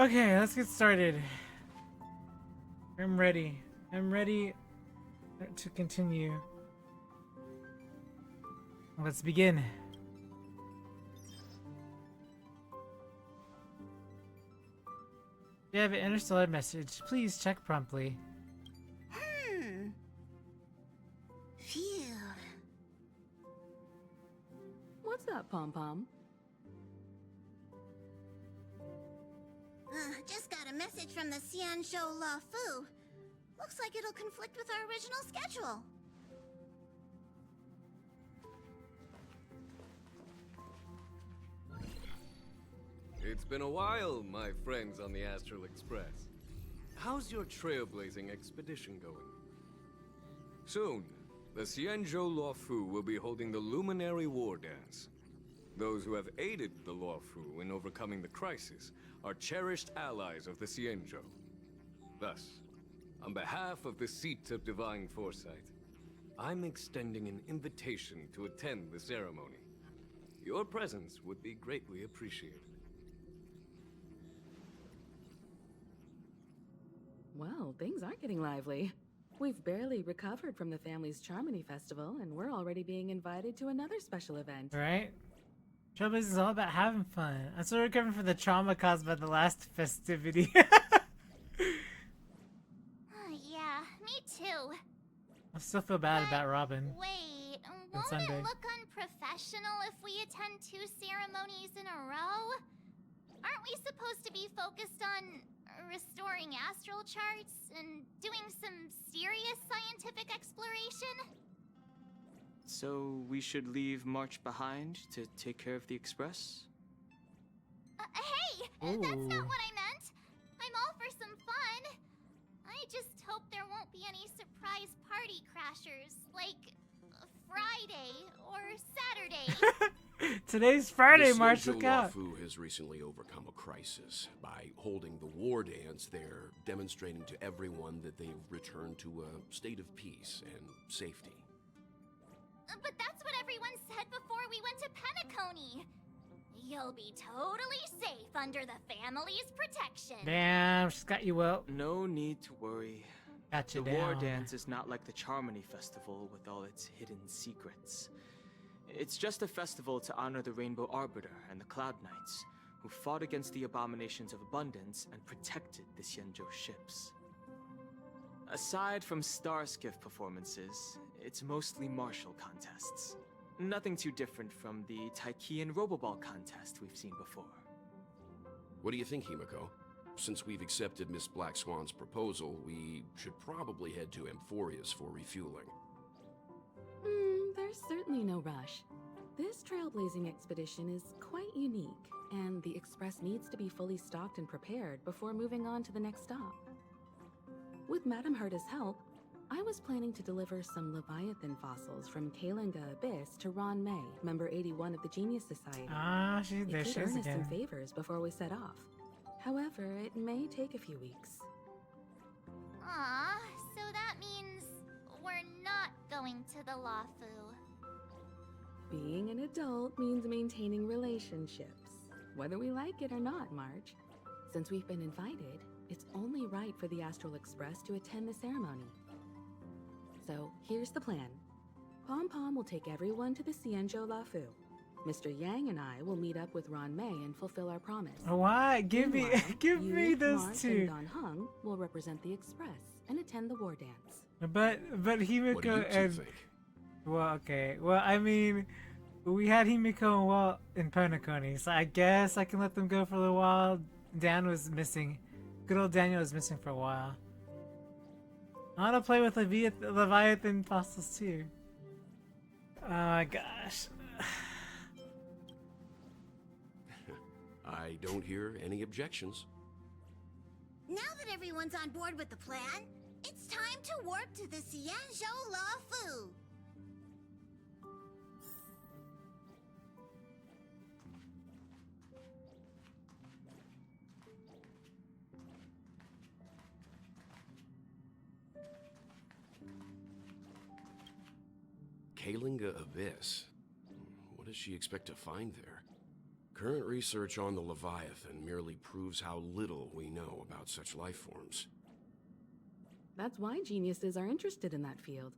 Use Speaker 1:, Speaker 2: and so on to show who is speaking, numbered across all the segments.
Speaker 1: Okay, let's get started. I'm ready. I'm ready to continue. Let's begin. If you have an interstellar message, please check promptly.
Speaker 2: Phew.
Speaker 3: What's up, Pom Pom?
Speaker 2: Just got a message from the Xianzhou La Fu. Looks like it'll conflict with our original schedule.
Speaker 4: It's been a while, my friends on the Astral Express. How's your trailblazing expedition going? Soon, the Xianzhou Luofu will be holding the Luminary War Dance. Those who have aided the Luofu in overcoming the crisis are cherished allies of the Xianzhou. Thus, on behalf of the Seat of Divine Foresight, I'm extending an invitation to attend the ceremony. Your presence would be greatly appreciated.
Speaker 3: Well, things aren't getting lively. We've barely recovered from the family's Charmony Festival, and we're already being invited to another special event.
Speaker 1: Right? Trailblazing is all about having fun. I'm still recovering from the trauma caused by the last festivity.
Speaker 2: Yeah, me too.
Speaker 1: I still feel bad about Robin.
Speaker 2: Wait, won't
Speaker 1: Sunday.
Speaker 2: it look unprofessional if we attend 2 ceremonies in a row? Aren't we supposed to be focused on restoring astral charts and doing some serious scientific exploration?
Speaker 5: So we should leave March behind to take care of the Express?
Speaker 2: Hey!
Speaker 1: Ooh.
Speaker 2: That's not what I meant! I'm all for some fun. I just hope there won't be any surprise party crashers, like Friday or Saturday.
Speaker 1: Today's Friday,
Speaker 6: The
Speaker 1: March.
Speaker 6: Xianzhou
Speaker 1: Look out.
Speaker 6: Luofu has recently overcome a crisis. By holding the war dance, they're demonstrating to everyone that they've returned to a state of peace and safety.
Speaker 2: But that's what everyone said before we went to Penacony. You'll be totally safe under the family's protection.
Speaker 1: Damn, she's got you well.
Speaker 5: No need to worry.
Speaker 1: Got you
Speaker 5: The
Speaker 1: down.
Speaker 5: War Dance is not like the Charmony Festival with all its hidden secrets. It's just a festival to honor the Rainbow Arbiter and the Cloud Knights, who fought against the abominations of abundance and protected the Xianzhou ships. Aside from Starskiff performances, it's mostly martial contests. Nothing too different from the Taikian Roboball contest we've seen before.
Speaker 6: What do you think, Himiko? Since we've accepted Miss Black Swan's proposal, we should probably head to Amphorius for refueling.
Speaker 3: There's certainly no rush. This trailblazing expedition is quite unique, and the Express needs to be fully stocked and prepared before moving on to the next stop. With Madame Herta's help, I was planning to deliver some Leviathan fossils from Kalinga Abyss to Ron May, member 81 of the Genius Society.
Speaker 1: Ah,
Speaker 3: It
Speaker 1: there
Speaker 3: could
Speaker 1: she
Speaker 3: earn
Speaker 1: is
Speaker 3: us some
Speaker 1: again.
Speaker 3: favors before we set off. However, it may take a few weeks.
Speaker 2: Aw, so that means we're not going to the Lafu.
Speaker 3: Being an adult means maintaining relationships, whether we like it or not, Marge. Since we've been invited, it's only right for the Astral Express to attend the ceremony. So, here's the plan. Pom Pom will take everyone to the Xianzhou Lafu. Mr. Yang and I will meet up with Ron May and fulfill our promise.
Speaker 1: Why? Give me,
Speaker 3: Meanwhile,
Speaker 1: give
Speaker 3: you,
Speaker 1: me those
Speaker 3: Marge,
Speaker 1: two.
Speaker 3: and Don Hung will represent the Express and attend the war dance.
Speaker 1: But
Speaker 6: What do you
Speaker 1: Himiko
Speaker 6: two
Speaker 1: and
Speaker 6: think?
Speaker 1: well, okay. Well, I mean, we had Himiko and Walt in Penacony, so I guess I can let them go for a little while. Dan was missing. Good old Daniel was missing for a while. I want to play with Leviathan fossils too. Oh my gosh.
Speaker 6: I don't hear any objections.
Speaker 2: Now that everyone's on board with the plan, it's time to warp to the Xianzhou Lafu.
Speaker 6: Kalinga Abyss. What does she expect to find there? Current research on the Leviathan merely proves how little we know about such life forms.
Speaker 3: That's why geniuses are interested in that field.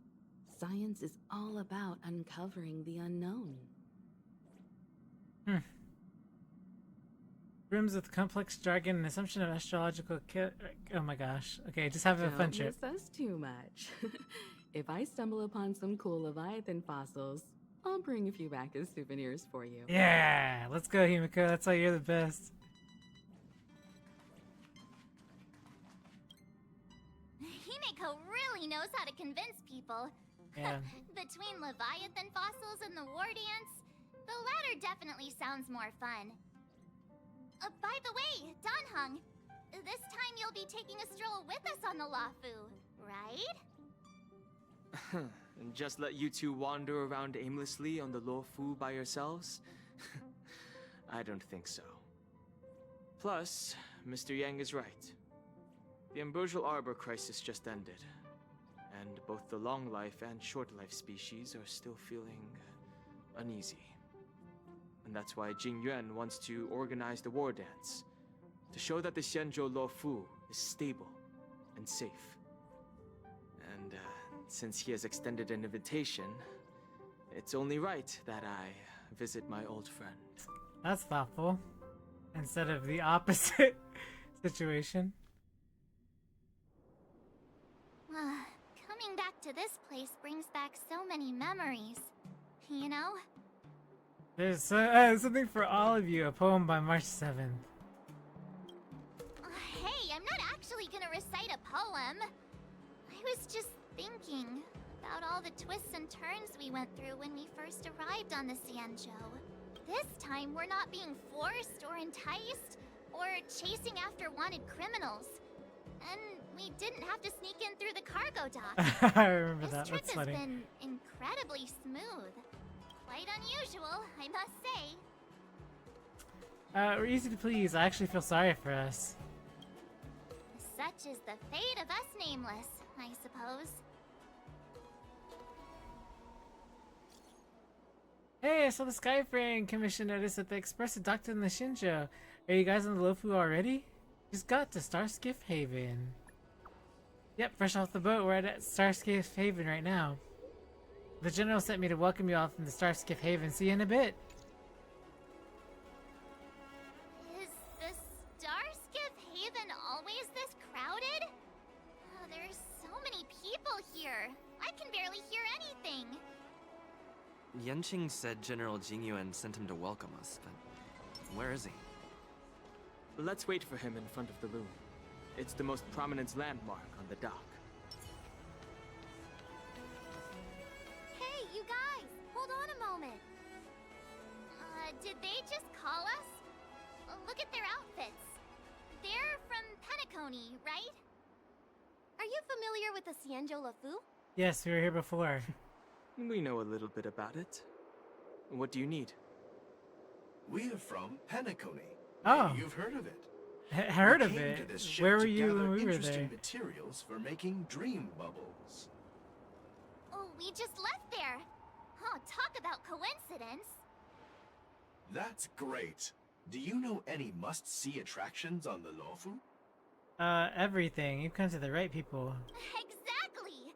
Speaker 3: Science is all about uncovering the unknown.
Speaker 1: Rooms with complex jargon and assumption of astrological oh my gosh. Okay, just have a fun
Speaker 3: Don't
Speaker 1: trip.
Speaker 3: miss us too much. If I stumble upon some cool Leviathan fossils, I'll bring a few back as souvenirs for you.
Speaker 1: Yeah, let's go, Himiko. That's why you're the best.
Speaker 2: Himeko really knows how to convince people.
Speaker 1: Yeah.
Speaker 2: Between Leviathan fossils and the war dance, the latter definitely sounds more fun. By the way, Danheng, this time you'll be taking a stroll with us on the Luofu, right?
Speaker 5: And just let you two wander around aimlessly on the Luofu by yourselves? I don't think so. Plus, Mr. Yang is right. The Ambrosial Arbor crisis just ended, and both the long life and short life species are still feeling uneasy. And that's why Jing Yuan wants to organize the war dance, to show that the Xianzhou Luofu is stable and safe. And since he has extended an invitation, it's only right that I visit my old friend.
Speaker 1: That's thoughtful. Instead of the opposite situation.
Speaker 2: Coming back to this place brings back so many memories. You know?
Speaker 1: There's something for all of you, a poem by March 7th.
Speaker 2: Hey, I'm not actually gonna recite a poem. I was just thinking about all the twists and turns we went through when we first arrived on the Xianzhou. This time, we're not being forced or enticed or chasing after wanted criminals. And we didn't have to sneak in through the cargo dock.
Speaker 1: I remember
Speaker 2: This
Speaker 1: that.
Speaker 2: trip
Speaker 1: That's
Speaker 2: has
Speaker 1: funny.
Speaker 2: been incredibly smooth. Quite unusual, I must say.
Speaker 1: We're easy to please. I actually feel sorry for us.
Speaker 2: Such is the fate of us nameless, I suppose.
Speaker 1: Hey, I saw the Skyframe Commission notice that the Express had docked in the Shinjo. Are you guys on the Luofu already? Just got to Starskiff Haven. Yep, fresh off the boat, we're at Starskiff Haven right now. The General sent me to welcome you all from the Starskiff Haven. See you in a bit.
Speaker 2: Is the Starskiff Haven always this crowded? Oh, there's so many people here. I can barely hear anything.
Speaker 7: Yanqing said General Jingyuan sent him to welcome us, but where is he?
Speaker 5: Let's wait for him in front of the loom. It's the most prominent landmark on the dock.
Speaker 2: Hey, you guys! Hold on a moment. Did they just call us? Look at their outfits. They're from Penacony, right? Are you familiar with the Xianzhou Luofu?
Speaker 1: Yes, we were here before.
Speaker 5: We know a little bit about it. What do you need?
Speaker 8: We're from Penacony.
Speaker 1: Oh.
Speaker 8: Maybe you've heard of it.
Speaker 1: Heard
Speaker 8: We
Speaker 1: of
Speaker 8: came
Speaker 1: it?
Speaker 8: to this ship
Speaker 1: Where were
Speaker 8: to
Speaker 1: you
Speaker 8: gather
Speaker 1: when we were
Speaker 8: interesting
Speaker 1: there?
Speaker 8: materials for making dream bubbles.
Speaker 2: Oh, we just left there. Oh, talk about coincidence.
Speaker 8: That's great. Do you know any must-see attractions on the Luofu?
Speaker 1: Everything. You've come to the right people.
Speaker 2: Exactly!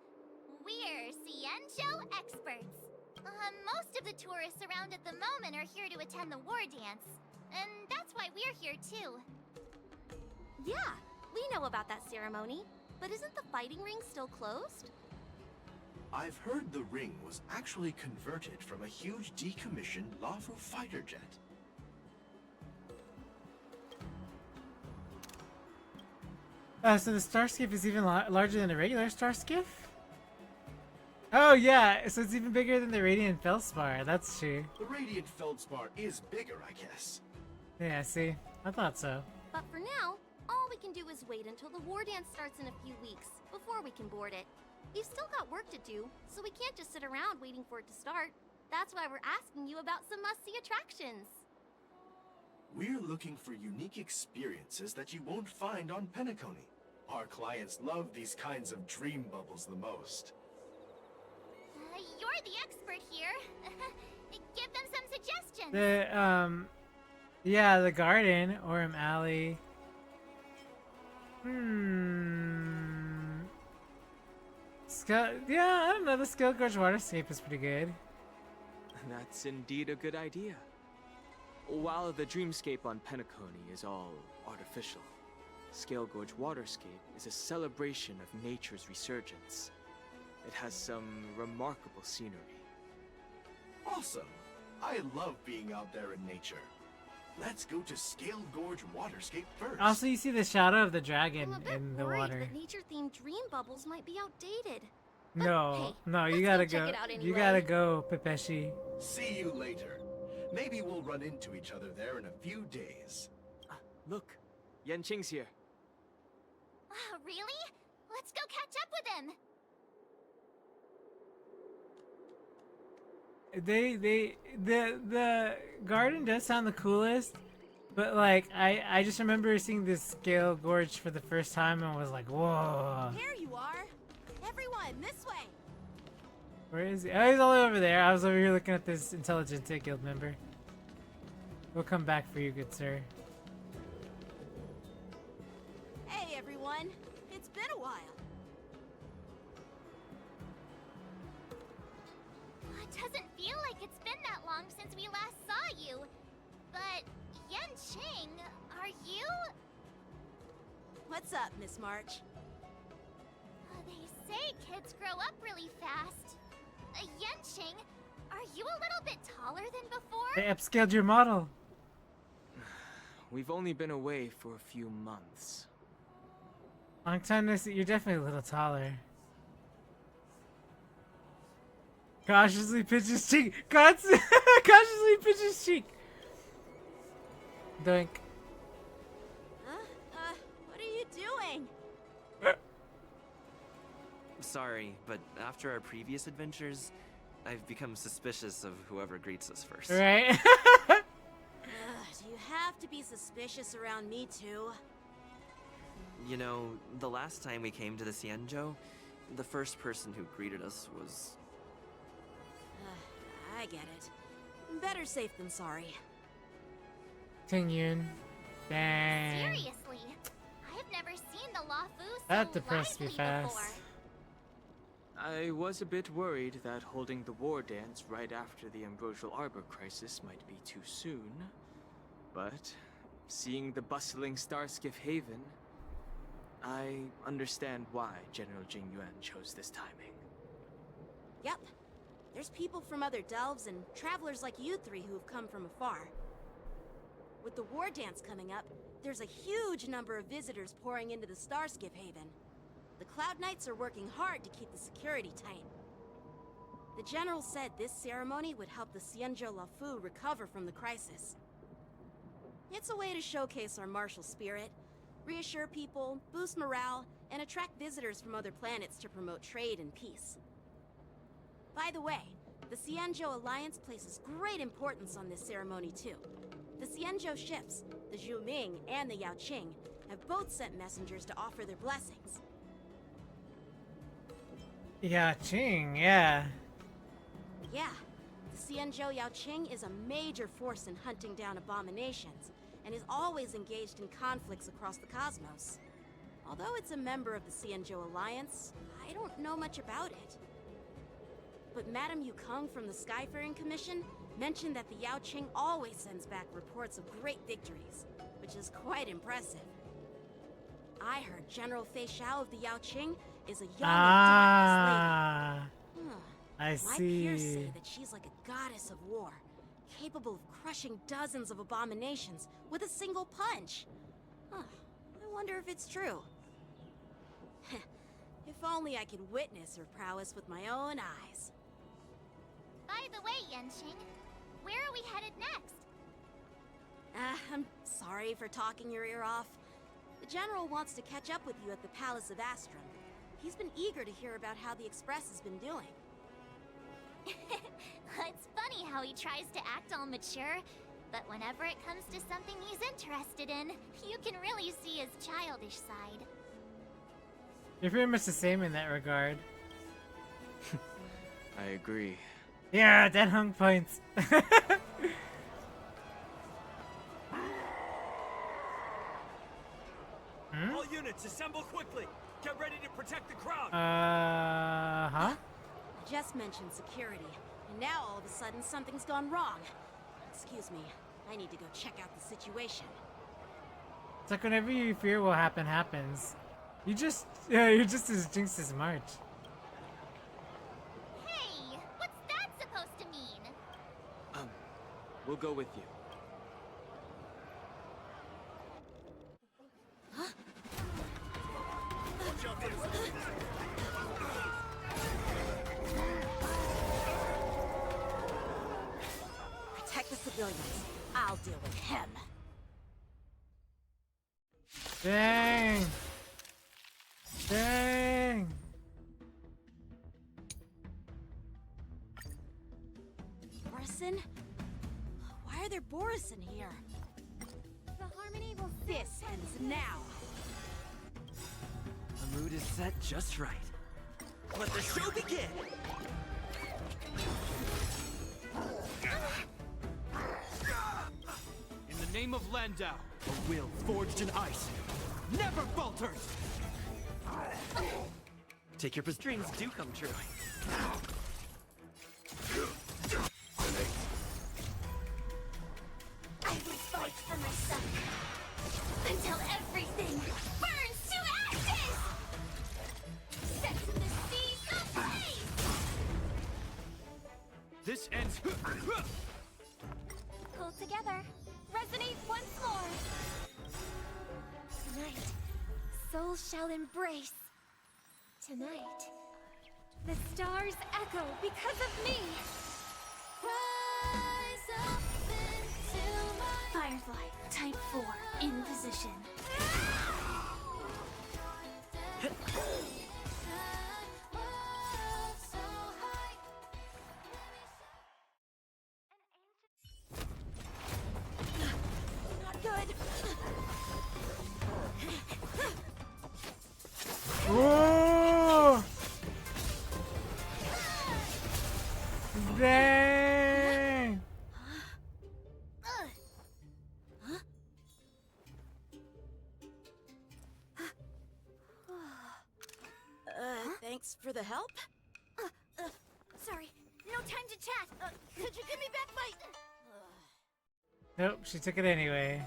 Speaker 2: We're Xianzhou experts. Most of the tourists around at the moment are here to attend the war dance. And that's why we're here too.
Speaker 9: Yeah, we know about that ceremony. But isn't the fighting ring still closed?
Speaker 8: I've heard the ring was actually converted from a huge decommissioned Luofu fighter jet.
Speaker 1: So the Starskiff is even larger than a regular Starskiff? Oh yeah, so it's even bigger than the Radiant Felspar. That's true.
Speaker 8: The Radiant Feldspar is bigger, I guess.
Speaker 1: Yeah, see? I thought so.
Speaker 9: But for now, all we can do is wait until the war dance starts in a few weeks before we can board it. We've still got work to do, so we can't just sit around waiting for it to start. That's why we're asking you about some must-see attractions.
Speaker 8: We're looking for unique experiences that you won't find on Penacony. Our clients love these kinds of dream bubbles the most.
Speaker 2: You're the expert here. Give them some suggestions.
Speaker 1: Yeah, the garden, Orem Alley. Yeah, I don't know. The Scale Gorge Waterscape is pretty good.
Speaker 5: That's indeed a good idea. While the dreamscape on Penacony is all artificial, Scale Gorge Waterscape is a celebration of nature's resurgence. It has some remarkable scenery.
Speaker 8: Awesome! I love being out there in nature. Let's go to Scale Gorge Waterscape first.
Speaker 1: Also, you see the shadow of the
Speaker 9: I'm
Speaker 1: dragon
Speaker 9: a bit
Speaker 1: in the
Speaker 9: worried
Speaker 1: water.
Speaker 9: that nature-themed dream bubbles might be outdated.
Speaker 1: No,
Speaker 9: hey,
Speaker 1: no, you
Speaker 9: let's
Speaker 1: gotta
Speaker 9: go check
Speaker 1: go.
Speaker 9: it out
Speaker 1: You
Speaker 9: anyway.
Speaker 1: gotta go, Pepeshi.
Speaker 8: See you later. Maybe we'll run into each other there in a few days.
Speaker 5: Look, Yanqing's here.
Speaker 2: Really? Let's go catch up with him.
Speaker 1: The garden does sound the coolest, but like I just remember seeing this Scale Gorge for the first time and was like, whoa.
Speaker 9: Here you are! Everyone, this way!
Speaker 1: Where is he? Oh, he's all the way over there. I was over here looking at this Intelligentsia Guild member. We'll come back for you, good sir.
Speaker 9: Hey everyone! It's been a while.
Speaker 2: It doesn't feel like it's been that long since we last saw you. But, Yanqing, are you?
Speaker 9: What's up, Miss March?
Speaker 2: They say kids grow up really fast. Yanqing, are you a little bit taller than before?
Speaker 1: They upscaled your model.
Speaker 5: We've only been away for a few months.
Speaker 1: Long time no see. You're definitely a little taller. Cautiously pinches cheek. Cautiously pinches cheek. Doink.
Speaker 9: What are you doing?
Speaker 7: Sorry, but after our previous adventures, I've become suspicious of whoever greets us first.
Speaker 1: Right?
Speaker 9: Do you have to be suspicious around me too?
Speaker 7: You know, the last time we came to the Xianzhou, the first person who greeted us was...
Speaker 9: I get it. Better safe than sorry.
Speaker 1: Ting Yun. Dang.
Speaker 2: Seriously, I've never seen the Luofu so
Speaker 1: That depressed me
Speaker 2: lively
Speaker 1: fast.
Speaker 2: before.
Speaker 5: I was a bit worried that holding the war dance right after the Ambrosial Arbor crisis might be too soon. But, seeing the bustling Starskiff Haven, I understand why General Jing Yuan chose this timing.
Speaker 9: Yep. There's people from other delves and travelers like you three who have come from afar. With the war dance coming up, there's a huge number of visitors pouring into the Starskiff Haven. The Cloud Knights are working hard to keep the security tight. The General said this ceremony would help the Xianzhou Luofu recover from the crisis. It's a way to showcase our martial spirit, reassure people, boost morale, and attract visitors from other planets to promote trade and peace. By the way, the Xianzhou Alliance places great importance on this ceremony too. The Xianzhou ships, the Zhu Ming and the Yao Qing, have both sent messengers to offer their blessings.
Speaker 1: Yeah, Ching, yeah.
Speaker 9: Yeah, the Xianzhou Yao Qing is a major force in hunting down abominations, and is always engaged in conflicts across the cosmos. Although it's a member of the Xianzhou Alliance, I don't know much about it. But Madame Yukong from the Skyfaring Commission mentioned that the Yao Qing always sends back reports of great victories, which is quite impressive. I heard General Fei Xiao of the Yao Qing is a young and dauntless lady.
Speaker 1: I
Speaker 9: My peers say
Speaker 1: see.
Speaker 9: that she's like a goddess of war, capable of crushing dozens of abominations with a single punch. I wonder if it's true. If only I could witness her prowess with my own eyes.
Speaker 2: By the way, Yanqing, where are we headed next?
Speaker 9: I'm sorry for talking your ear off. The General wants to catch up with you at the Palace of Astrum. He's been eager to hear about how the Express has been doing.
Speaker 2: It's funny how he tries to act all mature, but whenever it comes to something he's interested in, you can really see his childish side.
Speaker 1: You're pretty much the same in that regard.
Speaker 5: I agree.
Speaker 1: Yeah, that hung points.
Speaker 10: units, assemble quickly. Get ready to protect the crowd.
Speaker 1: Huh?
Speaker 9: I just mentioned security, and now all of a sudden something's gone wrong. Excuse me, I need to go check out the situation.
Speaker 1: It's like whenever you fear what happens. You're just as jinxed as March.
Speaker 2: Hey, what's that supposed to mean?
Speaker 5: We'll go with you.
Speaker 9: Protect the civilians. I'll deal with him.
Speaker 1: Dang! Dang!
Speaker 9: Borison? Why are there Borison here? The Harmony will... This ends now.
Speaker 7: The mood is set just right. Let the show begin!
Speaker 10: In the name of Landau, a will forged in ice never falters!
Speaker 7: Take your dreams do come true.
Speaker 2: I will fight for my son until everything burns to ashes! Set to the seas of blaze!
Speaker 10: This ends.
Speaker 2: Pull together. Resonate once more. Tonight, souls shall embrace. Tonight, the stars echo because of me. Rise up into my... Firefly, Type 4, in position.
Speaker 9: Not good.
Speaker 1: Whoa! Dang!
Speaker 9: Thanks for the help. Sorry, no time to chat. Could you give me back my...
Speaker 1: Nope, she took it anyway.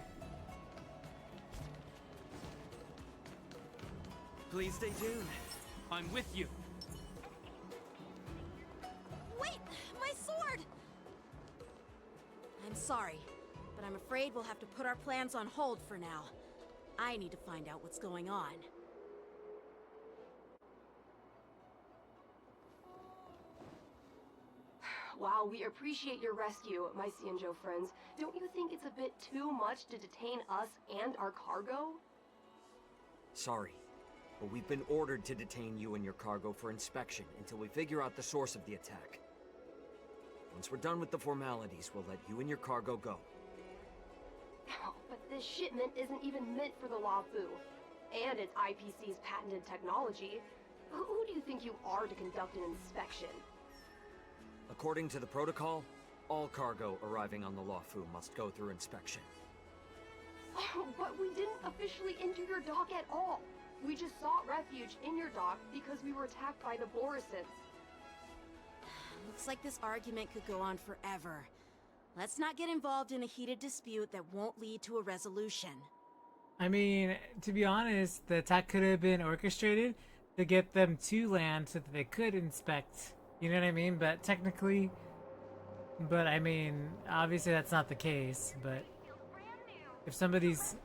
Speaker 7: Please stay tuned.
Speaker 10: I'm with you.
Speaker 9: Wait! My sword! I'm sorry, but I'm afraid we'll have to put our plans on hold for now. I need to find out what's going on.
Speaker 11: While we appreciate your rescue, my Xianzhou friends, don't you think it's a bit too much to detain us and our cargo?
Speaker 12: Sorry, but we've been ordered to detain you and your cargo for inspection until we figure out the source of the attack. Once we're done with the formalities, we'll let you and your cargo go.
Speaker 11: Oh, but this shipment isn't even meant for the Luofu, and it's IPC's patented technology. Who do you think you are to conduct an inspection?
Speaker 12: According to the protocol, all cargo arriving on the Luofu must go through inspection.
Speaker 11: Oh, but we didn't officially enter your dock at all. We just sought refuge in your dock because we were attacked by the Borisons.
Speaker 9: Looks like this argument could go on forever. Let's not get involved in a heated dispute that won't lead to a resolution.
Speaker 1: I mean, to be honest, the attack could have been orchestrated to get them to land so that they could inspect. You know what I mean? But technically, I mean, obviously that's not the case, but if somebody's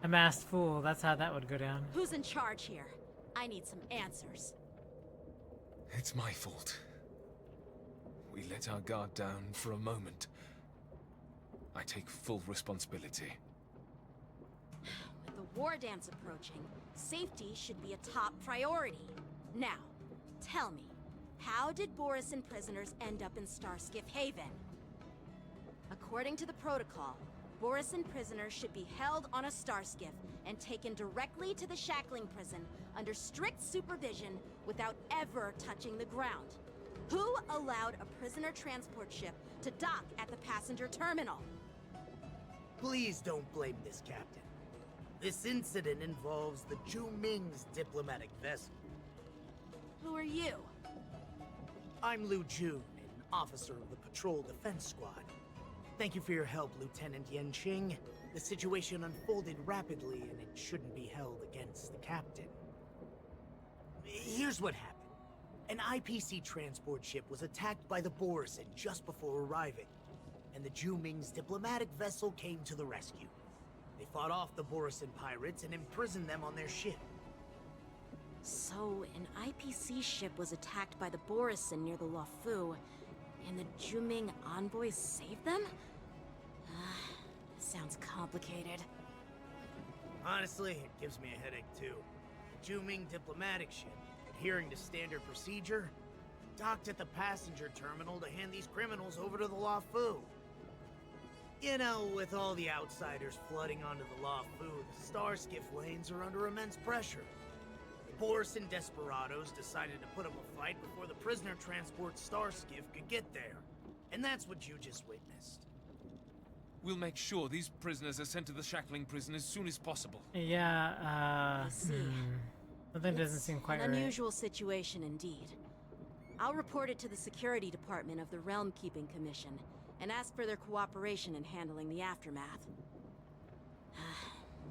Speaker 1: a masked fool, that's how that would go down.
Speaker 9: Who's in charge here? I need some answers.
Speaker 13: It's my fault. We let our guard down for a moment. I take full responsibility.
Speaker 9: With the war dance approaching, safety should be a top priority. Now, tell me, how did Borison prisoners end up in Starskiff Haven? According to the protocol, Borison prisoners should be held on a Starskiff and taken directly to the Shackling prison under strict supervision without ever touching the ground. Who allowed a prisoner transport ship to dock at the passenger terminal?
Speaker 14: Please don't blame this captain. This incident involves the Zhu Ming's diplomatic vessel.
Speaker 3: Who are you?
Speaker 14: I'm Lu Jun, an officer of the Patrol Defense Squad. Thank you for your help, Lieutenant Yanqing. The situation unfolded rapidly, and it shouldn't be held against the captain. Here's what happened. An IPC transport ship was attacked by the Borisin just before arriving, and the Zhu Ming's diplomatic vessel came to the rescue. They fought off the Borisin pirates and imprisoned them on their ship.
Speaker 15: So, an IPC ship was attacked by the Borisin near the Luofu, and the Zhu Ming envoys saved them? Sounds complicated.
Speaker 14: Honestly, it gives me a headache too. The Zhu Ming diplomatic ship, adhering to standard procedure, docked at the passenger terminal to hand these criminals over to the Luofu. You know, with all the outsiders flooding onto the Luofu, the Starskiff lanes are under immense pressure. The Borisin desperados decided to put up a fight before the prisoner transport Starskiff could get there. And that's what you just witnessed.
Speaker 13: We'll make sure these prisoners are sent to the shackling prison as soon as possible.
Speaker 1: Yeah,
Speaker 15: I see.
Speaker 1: Something doesn't seem quite
Speaker 15: An
Speaker 1: right.
Speaker 15: unusual situation indeed. I'll report it to the security department of the Realm Keeping Commission and ask for their cooperation in handling the aftermath.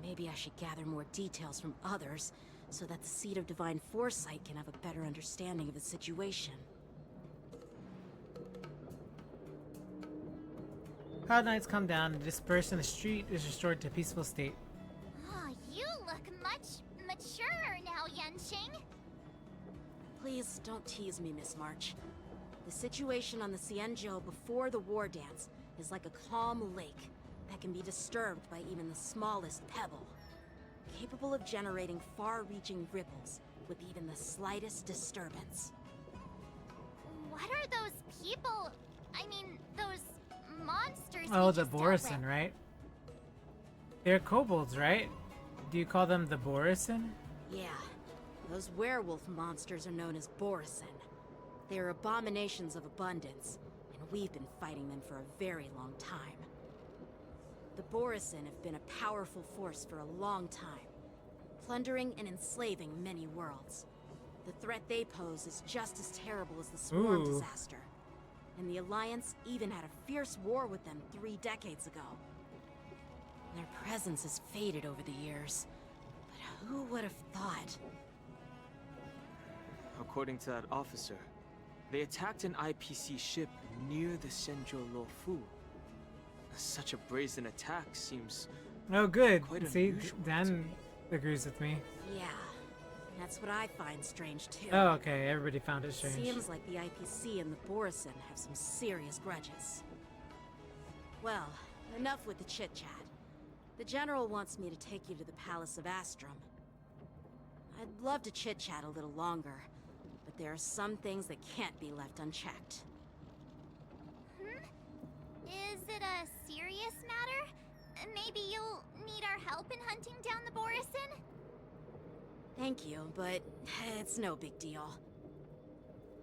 Speaker 15: Maybe I should gather more details from others so that the Seat of Divine Foresight can have a better understanding of the situation.
Speaker 1: Cloud Knights come down and disperse, and the street is restored to a peaceful state.
Speaker 2: Oh, you look much maturer now, Yanqing.
Speaker 15: Please don't tease me, Miss March. The situation on the Xianzhou before the war dance is like a calm lake that can be disturbed by even the smallest pebble, capable of generating far-reaching ripples with even the slightest disturbance.
Speaker 2: What are those people? I mean, those monsters.
Speaker 1: Oh,
Speaker 2: we
Speaker 1: the
Speaker 2: just dealt
Speaker 1: Borisin,
Speaker 2: with?
Speaker 1: right? They're kobolds, right? Do you call them the Borisin?
Speaker 15: Yeah, those werewolf monsters are known as Borisin. They are abominations of abundance, and we've been fighting them for a very long time. The Borisin have been a powerful force for a long time, plundering and enslaving many worlds. The threat they pose is just as terrible as the Swarm
Speaker 1: Ooh.
Speaker 15: disaster, and the Alliance even had a fierce war with them 3 decades ago. Their presence has faded over the years, but who would have thought?
Speaker 5: According to that officer, they attacked an IPC ship near the Xianzhou Luofu. Such a brazen attack seems
Speaker 1: Oh, good.
Speaker 5: quite
Speaker 1: See,
Speaker 5: unusual.
Speaker 1: Dan agrees with me.
Speaker 15: Yeah, that's what I find strange too.
Speaker 1: Oh, okay. Everybody found it strange.
Speaker 15: Seems like the IPC and the Borisin have some serious grudges. Well, enough with the chit-chat. The General wants me to take you to the Palace of Astrum. I'd love to chit-chat a little longer, but there are some things that can't be left unchecked.
Speaker 2: Is it a serious matter? Maybe you'll need our help in hunting down the Borisin?
Speaker 15: Thank you, but it's no big deal.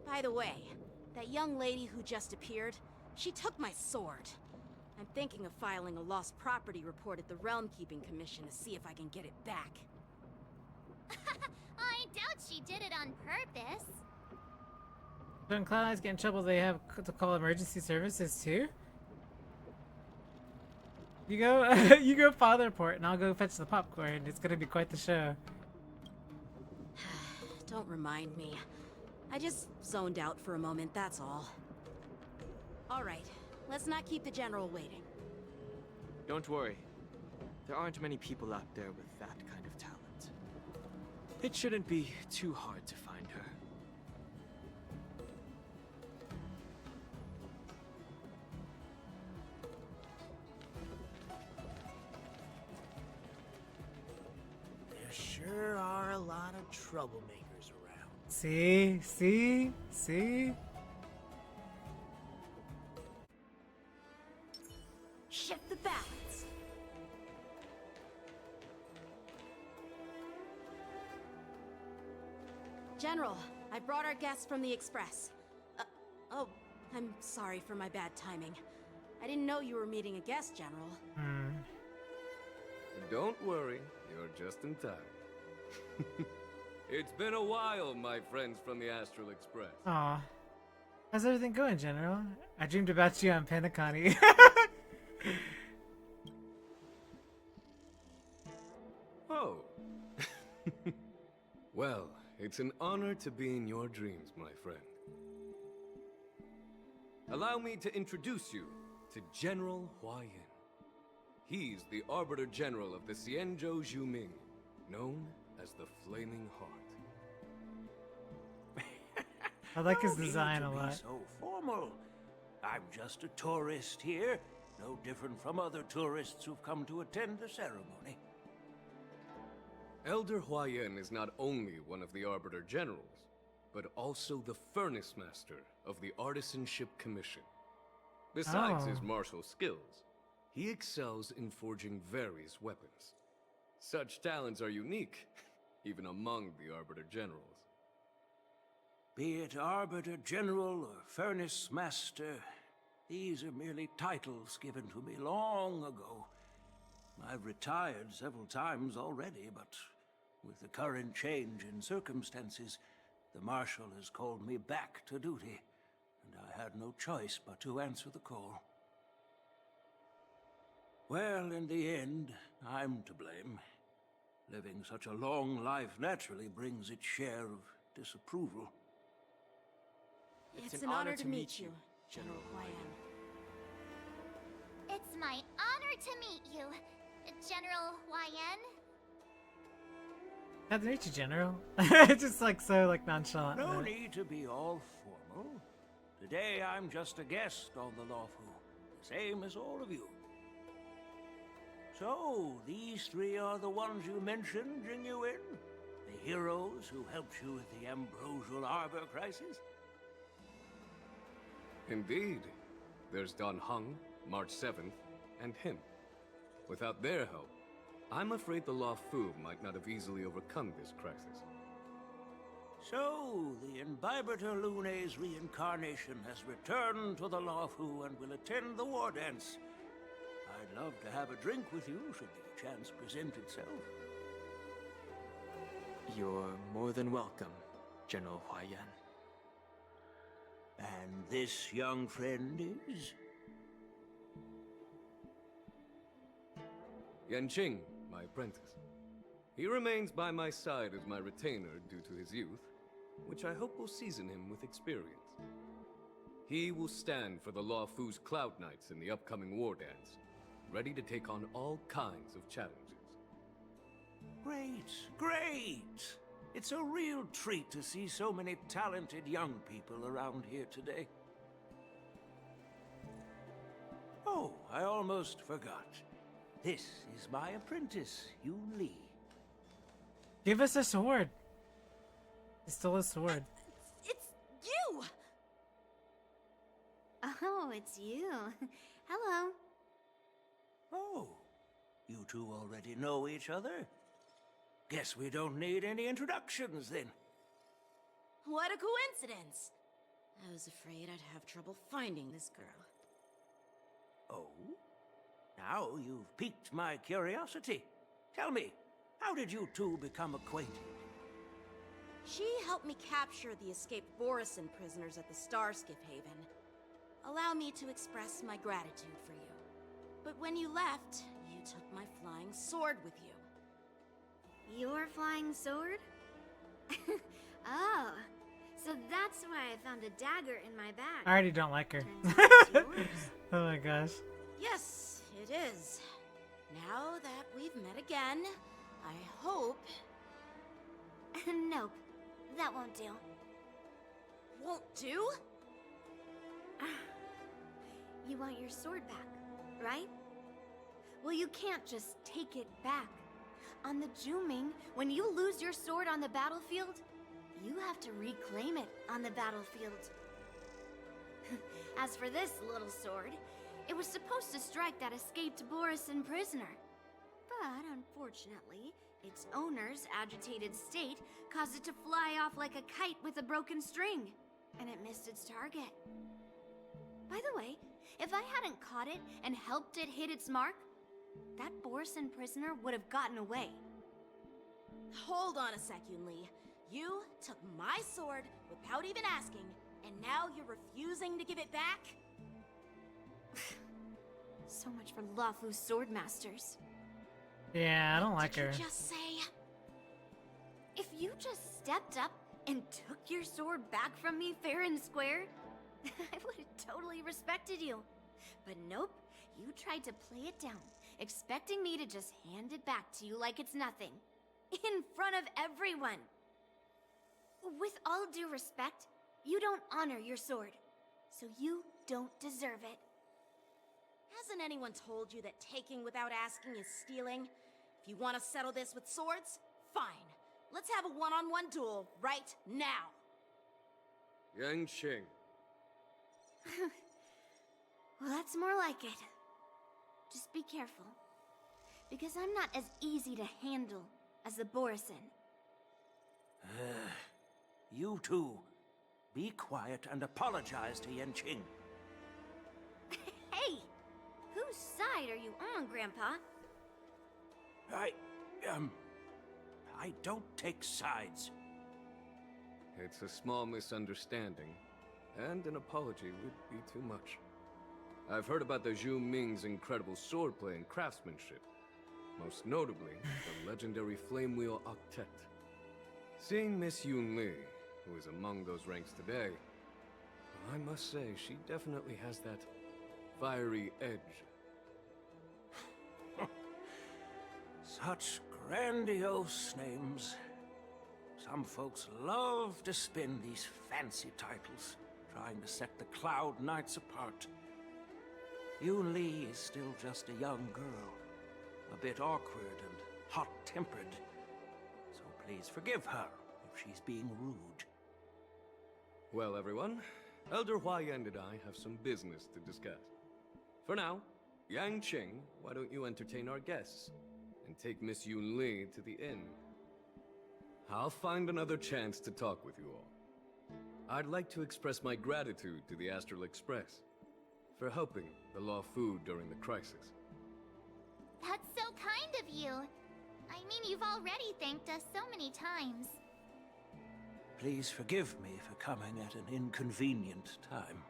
Speaker 15: By the way, that young lady who just appeared, she took my sword. I'm thinking of filing a lost property report at the Realm Keeping Commission to see if I can get it back.
Speaker 2: I doubt she did it on purpose.
Speaker 1: When Cloud Knights get in trouble, they have to call emergency services too? You go, you go file the report, and I'll go fetch the popcorn. It's gonna be quite the show.
Speaker 15: Don't remind me. I just zoned out for a moment, that's all. Alright, let's not keep the General waiting.
Speaker 5: Don't worry. There aren't many people out there with that kind of talent. It shouldn't be too hard to find her.
Speaker 14: There sure are a lot of troublemakers around.
Speaker 1: See? See? See?
Speaker 15: Shift the balance. General, I brought our guests from the Express. Oh, I'm sorry for my bad timing. I didn't know you were meeting a guest, General.
Speaker 4: Don't worry. You're just in time. It's been a while, my friends from the Astral Express.
Speaker 1: Aw. How's everything going, General? I dreamed about you on Penacony.
Speaker 4: Oh. Well, it's an honor to be in your dreams, my friend. Allow me to introduce you to General Hua Yin. He's the Arbiter General of the Xianzhou Zhuming, known as the Flaming Heart.
Speaker 1: I like his
Speaker 16: No need
Speaker 1: design
Speaker 16: to
Speaker 1: a
Speaker 16: be
Speaker 1: lot.
Speaker 16: So formal. I'm just a tourist here, no different from other tourists who've come to attend the ceremony.
Speaker 4: Elder Hua Yin is not only one of the Arbiter Generals, but also the Furnace Master of the Artisanship Commission. Besides his martial skills, he excels in forging various weapons. Such talents are unique, even among the Arbiter Generals.
Speaker 16: Be it Arbiter General or Furnace Master, these are merely titles given to me long ago. I've retired several times already, but with the current change in circumstances, the Marshal has called me back to duty, and I had no choice but to answer the call. Well, in the end, I'm to blame. Living such a long life naturally brings its share of disapproval.
Speaker 15: It's an honor to meet you, General Hua Yin.
Speaker 2: It's my honor to meet you, General Hua Yin.
Speaker 1: Glad to meet you, General. Just like so, like nonchalant.
Speaker 16: No need to be all formal. Today I'm just a guest on the Luofu, the same as all of you. So, these three are the ones you mentioned, Jing Yuan? The heroes who helped you with the Ambrosial Arbor crisis?
Speaker 4: Indeed. There's Don Hung, March 7th, and him. Without their help, I'm afraid the Luofu might not have easily overcome this crisis.
Speaker 16: So, the Imbibitor Lune's reincarnation has returned to the Luofu and will attend the war dance. I'd love to have a drink with you should the chance present itself.
Speaker 5: You're more than welcome, General Hua Yin.
Speaker 16: And this young friend is?
Speaker 4: Yanqing, my apprentice. He remains by my side as my retainer due to his youth, which I hope will season him with experience. He will stand for the Luofu's Cloud Knights in the upcoming war dance, ready to take on all kinds of challenges.
Speaker 16: Great, great! It's a real treat to see so many talented young people around here today. Oh, I almost forgot. This is my apprentice, Yun Li.
Speaker 1: Give us a sword. He stole a sword.
Speaker 15: It's you!
Speaker 9: Oh, it's you. Hello.
Speaker 16: Oh, you two already know each other? Guess we don't need any introductions then.
Speaker 15: What a coincidence! I was afraid I'd have trouble finding this girl.
Speaker 16: Oh? Now you've piqued my curiosity. Tell me, how did you two become acquainted?
Speaker 15: She helped me capture the escaped Borisin prisoners at the Starskiff Haven. Allow me to express my gratitude for you. But when you left, you took my flying sword with you.
Speaker 9: Your flying sword? Oh, so that's why I found a dagger in my bag.
Speaker 1: I already don't like her. Oh my gosh.
Speaker 15: Yes, it is. Now that we've met again, I hope...
Speaker 9: Nope, that won't do.
Speaker 15: Won't do?
Speaker 9: You want your sword back, right? Well, you can't just take it back. On the Zhuming, when you lose your sword on the battlefield, you have to reclaim it on the battlefield. As for this little sword, it was supposed to strike that escaped Borisin prisoner. But unfortunately, its owner's agitated state caused it to fly off like a kite with a broken string, and it missed its target. By the way, if I hadn't caught it and helped it hit its mark, that Borisin prisoner would have gotten away.
Speaker 15: Hold on a sec, Yunli. You took my sword without even asking, and now you're refusing to give it back?
Speaker 9: So much for Lafu's swordmasters.
Speaker 1: Yeah, I don't like her.
Speaker 9: Did you just say? If you just stepped up and took your sword back from me fair and square, I would have totally respected you. But nope, you tried to play it down, expecting me to just hand it back to you like it's nothing. In front of everyone. With all due respect, you don't honor your sword, so you don't deserve it.
Speaker 15: Hasn't anyone told you that taking without asking is stealing? If you want to settle this with swords, fine. Let's have a one-on-one duel right now.
Speaker 4: Yanqing.
Speaker 9: Well, that's more like it. Just be careful, because I'm not as easy to handle as the Borisin.
Speaker 16: You two, be quiet and apologize to Yanqing.
Speaker 9: Hey! Whose side are you on, Grandpa?
Speaker 16: I don't take sides.
Speaker 4: It's a small misunderstanding, and an apology would be too much. I've heard about the Zhu Ming's incredible swordplay and craftsmanship. Most notably, the legendary Flame Wheel Octet. Seeing Miss Yunli, who is among those ranks today, well, I must say, she definitely has that fiery edge.
Speaker 16: Such grandiose names. Some folks love to spin these fancy titles, trying to set the Cloud Knights apart. Yunli is still just a young girl, a bit awkward and hot-tempered. So please forgive her if she's being rude.
Speaker 4: Well, everyone, Elder Huayan and I have some business to discuss. For now, Yanqing, why don't you entertain our guests and take Miss Yunli to the inn? I'll find another chance to talk with you all. I'd like to express my gratitude to the Astral Express for helping the Luofu during the crisis.
Speaker 2: That's so kind of you. I mean, you've already thanked us so many times.
Speaker 16: Please forgive me for coming at an inconvenient time.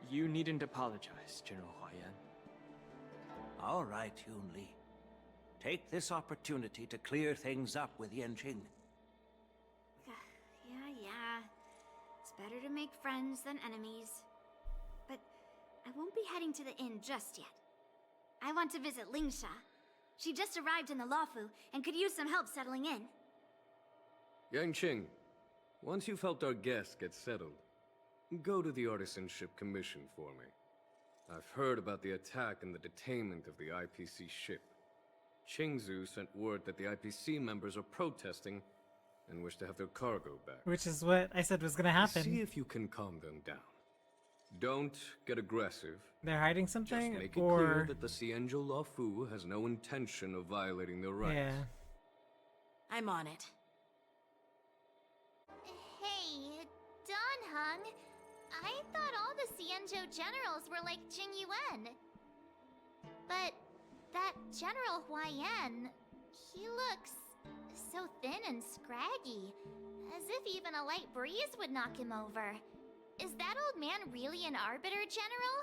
Speaker 5: You needn't apologize, General Huayan.
Speaker 16: All right, Yunli. Take this opportunity to clear things up with Yanqing.
Speaker 9: Yeah. It's better to make friends than enemies. But I won't be heading to the inn just yet. I want to visit Lingsha. She just arrived in the Luofu and could use some help settling in.
Speaker 4: Yanqing, once you've helped our guests get settled, go to the Artisanship Commission for me. I've heard about the attack and the detainment of the IPC ship. Qingzu sent word that the IPC members are protesting and wish to have their cargo back.
Speaker 1: Which is what I said was gonna happen.
Speaker 4: See if you can calm them down. Don't get aggressive.
Speaker 1: They're hiding something,
Speaker 4: Just make it
Speaker 1: or
Speaker 4: clear that the Xianzhou Luofu has no intention of violating their rights.
Speaker 1: yeah.
Speaker 15: I'm on it.
Speaker 2: Hey, Don Hung. I thought all the Xianzhou generals were like Jing Yuan. But that General Huayan, he looks so thin and scraggy, as if even a light breeze would knock him over. Is that old man really an Arbiter, General?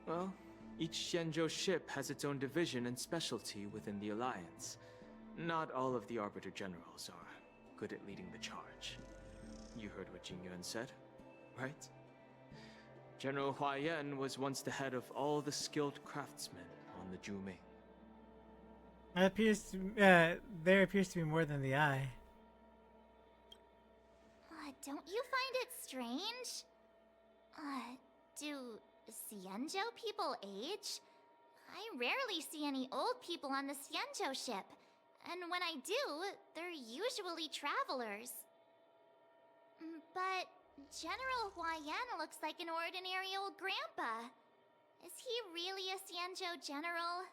Speaker 5: Well, each Xianzhou ship has its own division and specialty within the Alliance. Not all of the Arbiter Generals are good at leading the charge. You heard what Jing Yuan said, right? General Huayan was once the head of all the skilled craftsmen on the Zhu Ming.
Speaker 1: It appears to, there appears to be more than the eye.
Speaker 2: Don't you find it strange? Do Xianzhou people age? I rarely see any old people on the Xianzhou ship. And when I do, they're usually travelers. But General Huayan looks like an ordinary old grandpa. Is he really a Xianzhou general?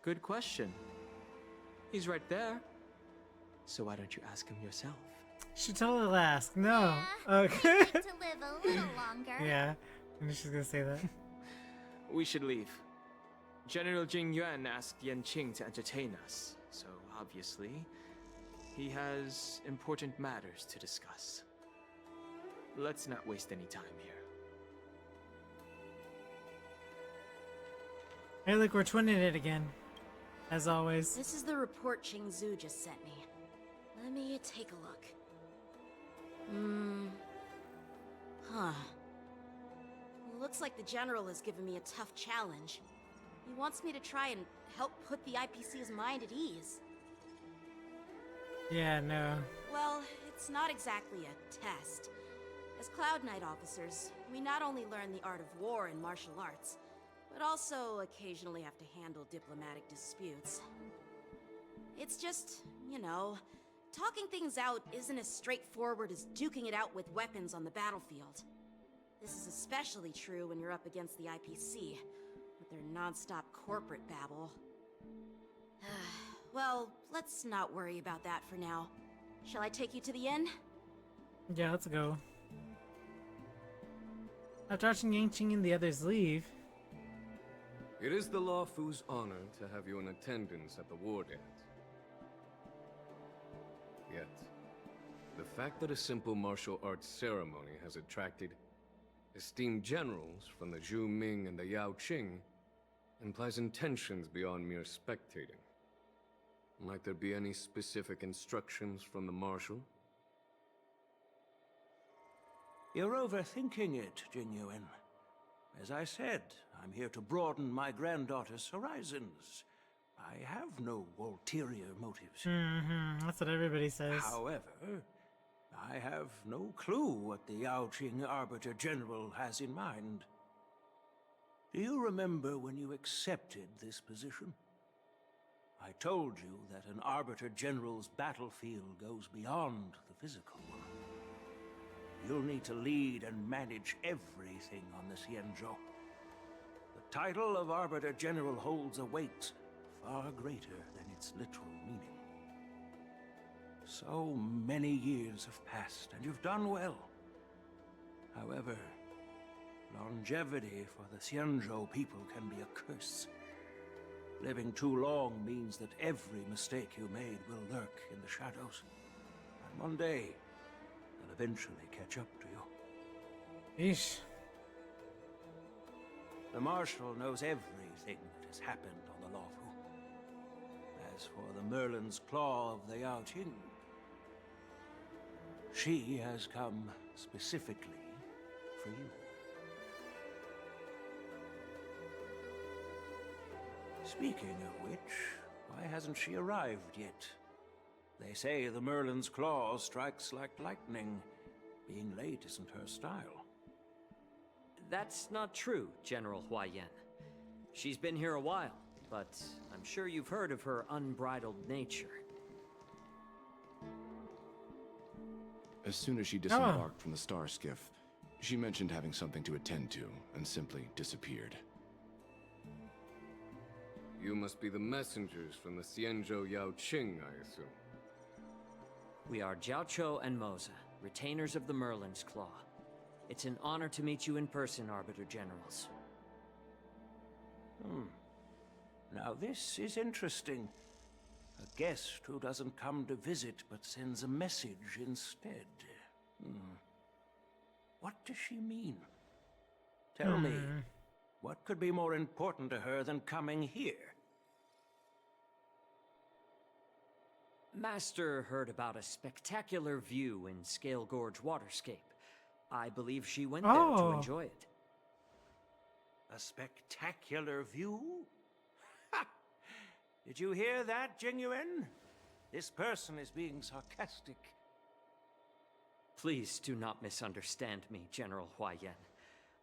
Speaker 5: Good question. He's right there. So why don't you ask him yourself?
Speaker 1: She totally ask. No.
Speaker 2: Yeah,
Speaker 1: Okay.
Speaker 2: I'd like to live a little longer.
Speaker 1: Yeah. I knew she was gonna say that.
Speaker 5: We should leave. General Jing Yuan asked Yan Qing to entertain us, so obviously, he has important matters to discuss. Let's not waste any time here.
Speaker 1: Hey, look, we're twinning it again. As always.
Speaker 15: This is the report Qing Zhu just sent me. Let me take a look. Huh. Looks like the General has given me a tough challenge. He wants me to try and help put the IPC's mind at ease.
Speaker 1: Yeah, no.
Speaker 15: Well, it's not exactly a test. As Cloud Knight officers, we not only learn the art of war and martial arts, but also occasionally have to handle diplomatic disputes. It's just, you know, talking things out isn't as straightforward as duking it out with weapons on the battlefield. This is especially true when you're up against the IPC, with their non-stop corporate babble. Well, let's not worry about that for now. Shall I take you to the inn?
Speaker 1: Yeah, let's go. After watching Yang Qing and the others leave...
Speaker 4: It is the Luofu's honor to have you in attendance at the war dance. Yet, the fact that a simple martial arts ceremony has attracted esteemed generals from the Zhu Ming and the Yao Qing implies intentions beyond mere spectating. Might there be any specific instructions from the Marshal?
Speaker 16: You're overthinking it, Jing Yuan. As I said, I'm here to broaden my granddaughter's horizons. I have no ulterior motives.
Speaker 1: That's what everybody says.
Speaker 16: However, I have no clue what the Yao Qing Arbiter General has in mind. Do you remember when you accepted this position? I told you that an Arbiter General's battlefield goes beyond the physical. You'll need to lead and manage everything on the Xianzhou. The title of Arbiter General holds a weight far greater than its literal meaning. So many years have passed, and you've done well. However, longevity for the Xianzhou people can be a curse. Living too long means that every mistake you made will lurk in the shadows. And one day, they'll eventually catch up to you.
Speaker 1: Eesh.
Speaker 16: The Marshal knows everything that has happened on the Luofu. As for the Merlin's Claw of the Yao Qing, she has come specifically for you. Speaking of which, why hasn't she arrived yet? They say the Merlin's Claw strikes like lightning. Being late isn't her style.
Speaker 12: That's not true, General Huaiyan. She's been here a while, but I'm sure you've heard of her unbridled nature.
Speaker 17: As soon as she disembarked from the Star Skiff, she mentioned having something to attend to, and simply disappeared.
Speaker 4: You must be the messengers from the Xianzhou Yao Qing, I assume.
Speaker 12: We are Jiaoqiu and Moza, retainers of the Merlin's Claw. It's an honor to meet you in person, Arbiter Generals.
Speaker 16: Now this is interesting. A guest who doesn't come to visit but sends a message instead. What does she mean? Tell me, what could be more important to her than coming here?
Speaker 12: Master heard about a spectacular view in Scale Gorge Waterscape. I believe she went there to enjoy it.
Speaker 16: A spectacular view? Ha! Did you hear that, Jing Yuan? This person is being sarcastic.
Speaker 12: Please do not misunderstand me, General Huaiyan.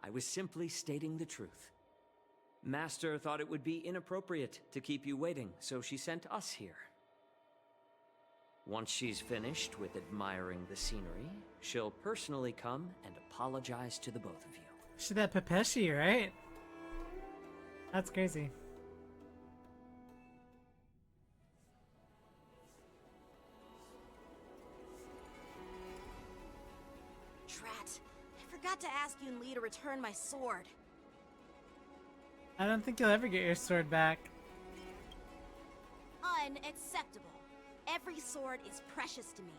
Speaker 12: I was simply stating the truth. Master thought it would be inappropriate to keep you waiting, so she sent us here. Once she's finished with admiring the scenery, she'll personally come and apologize to the both of you.
Speaker 1: She's that Pepeshi, right? That's crazy.
Speaker 15: Drat. I forgot to ask Yun Li to return my sword.
Speaker 1: I don't think you'll ever get your sword back.
Speaker 15: Unacceptable. Every sword is precious to me.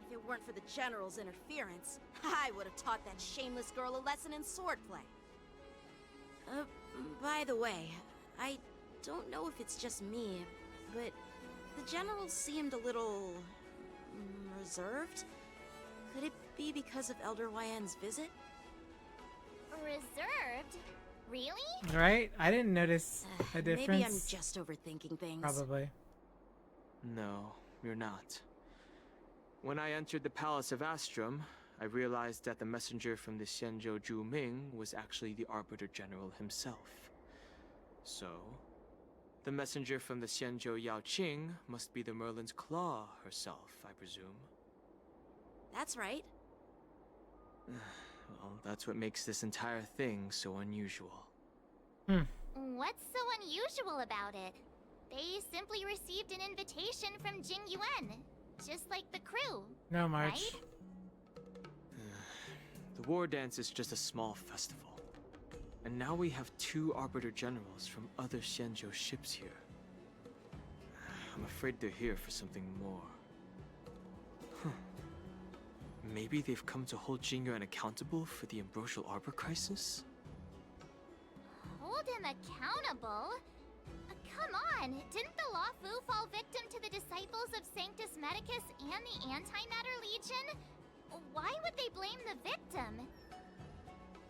Speaker 15: If it weren't for the General's interference, I would have taught that shameless girl a lesson in swordplay. By the way, I don't know if it's just me, but the General seemed a little reserved. Could it be because of Elder YN's visit?
Speaker 2: Reserved? Really?
Speaker 1: Right? I didn't notice a difference.
Speaker 15: Maybe I'm just overthinking things.
Speaker 1: Probably.
Speaker 5: No, you're not. When I entered the Palace of Astrum, I realized that the messenger from the Xianzhou Zhu Ming was actually the Arbiter General himself. So, the messenger from the Xianzhou Yao Qing must be the Merlin's Claw herself, I presume.
Speaker 15: That's right.
Speaker 5: Well, that's what makes this entire thing so unusual.
Speaker 2: What's so unusual about it? They simply received an invitation from Jing Yuan, just like the crew.
Speaker 1: No, March.
Speaker 2: Right?
Speaker 5: The war dance is just a small festival. And now we have 2 Arbiter Generals from other Xianzhou ships here. I'm afraid they're here for something more. Maybe they've come to hold Jingyuan accountable for the Ambrosial Arbor crisis?
Speaker 2: Hold him accountable? Come on, didn't the Luofu fall victim to the disciples of Sanctus Medicus and the Antimatter Legion? Why would they blame the victim?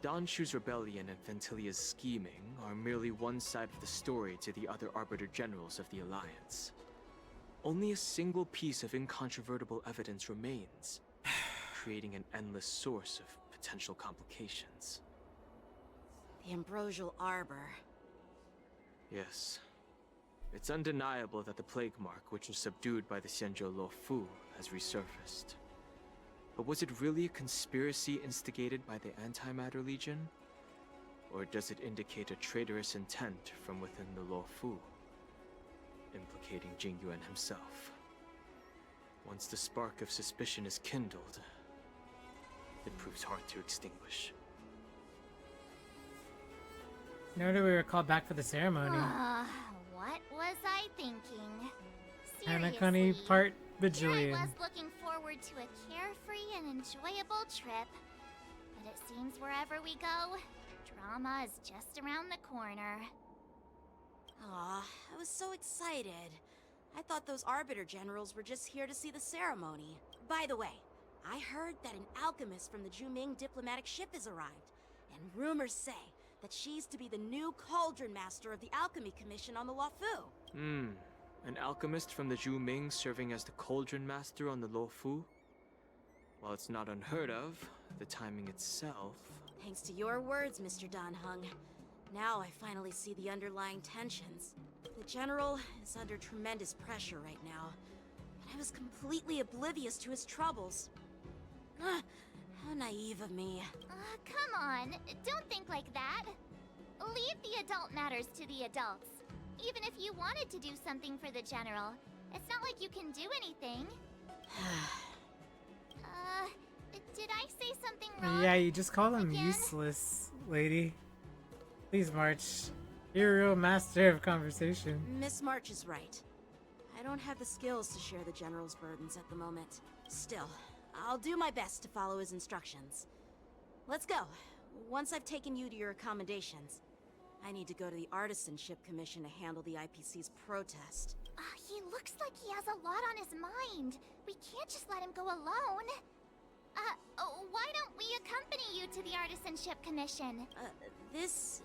Speaker 5: Dan Shu's rebellion and Ventilia's scheming are merely one side of the story to the other Arbiter Generals of the Alliance. Only a single piece of incontrovertible evidence remains, creating an endless source of potential complications.
Speaker 15: The Ambrosial Arbor.
Speaker 5: Yes. It's undeniable that the Plague Mark, which was subdued by the Xianzhou Luofu, has resurfaced. But was it really a conspiracy instigated by the Antimatter Legion? Or does it indicate a traitorous intent from within the Luofu, implicating Jingyuan himself? Once the spark of suspicion is kindled, it proves hard to extinguish.
Speaker 1: No wonder we were called back for the ceremony.
Speaker 2: What was I thinking?
Speaker 1: Hanakoni part
Speaker 2: Here
Speaker 1: Bajillion.
Speaker 2: I was looking forward to a carefree and enjoyable trip. But it seems wherever we go, drama is just around the corner.
Speaker 15: Aw, I was so excited. I thought those Arbiter Generals were just here to see the ceremony. By the way, I heard that an alchemist from the Zhuming diplomatic ship has arrived. And rumors say that she's to be the new Cauldron Master of the Alchemy Commission on the Luofu.
Speaker 5: An alchemist from the Zhu Ming serving as the Cauldron Master on the Luofu? While it's not unheard of, the timing itself...
Speaker 15: Thanks to your words, Mr. Dan Heng. Now I finally see the underlying tensions. The General is under tremendous pressure right now, but I was completely oblivious to his troubles. How naive of me.
Speaker 2: Come on, don't think like that. Leave the adult matters to the adults. Even if you wanted to do something for the General, it's not like you can do anything. Did I say something wrong?
Speaker 1: Yeah, you just call him useless, lady. Please, March. You're a real master of conversation.
Speaker 15: Miss March is right. I don't have the skills to share the General's burdens at the moment. Still, I'll do my best to follow his instructions. Let's go. Once I've taken you to your accommodations, I need to go to the Artisanship Commission to handle the IPC's protest.
Speaker 2: He looks like he has a lot on his mind. We can't just let him go alone. Why don't we accompany you to the Artisanship Commission?
Speaker 15: This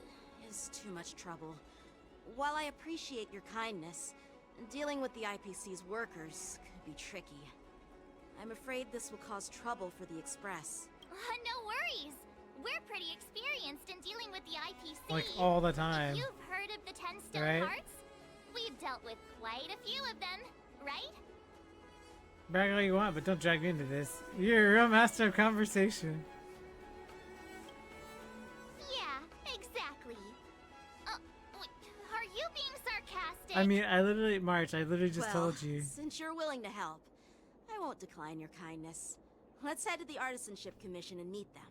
Speaker 15: is too much trouble. While I appreciate your kindness, dealing with the IPC's workers could be tricky. I'm afraid this will cause trouble for the Express.
Speaker 2: No worries. We're pretty experienced in dealing with the IPC.
Speaker 1: Like all the time.
Speaker 2: You've heard of the 10 Stone
Speaker 1: Right?
Speaker 2: Hearts? We've dealt with quite a few of them, right?
Speaker 1: Brag all you want, but don't drag me into this. You're a real master of conversation.
Speaker 2: Yeah, exactly. Wait, are you being sarcastic?
Speaker 1: I mean, March, I literally just
Speaker 15: Well,
Speaker 1: told you.
Speaker 15: since you're willing to help, I won't decline your kindness. Let's head to the Artisanship Commission and meet them.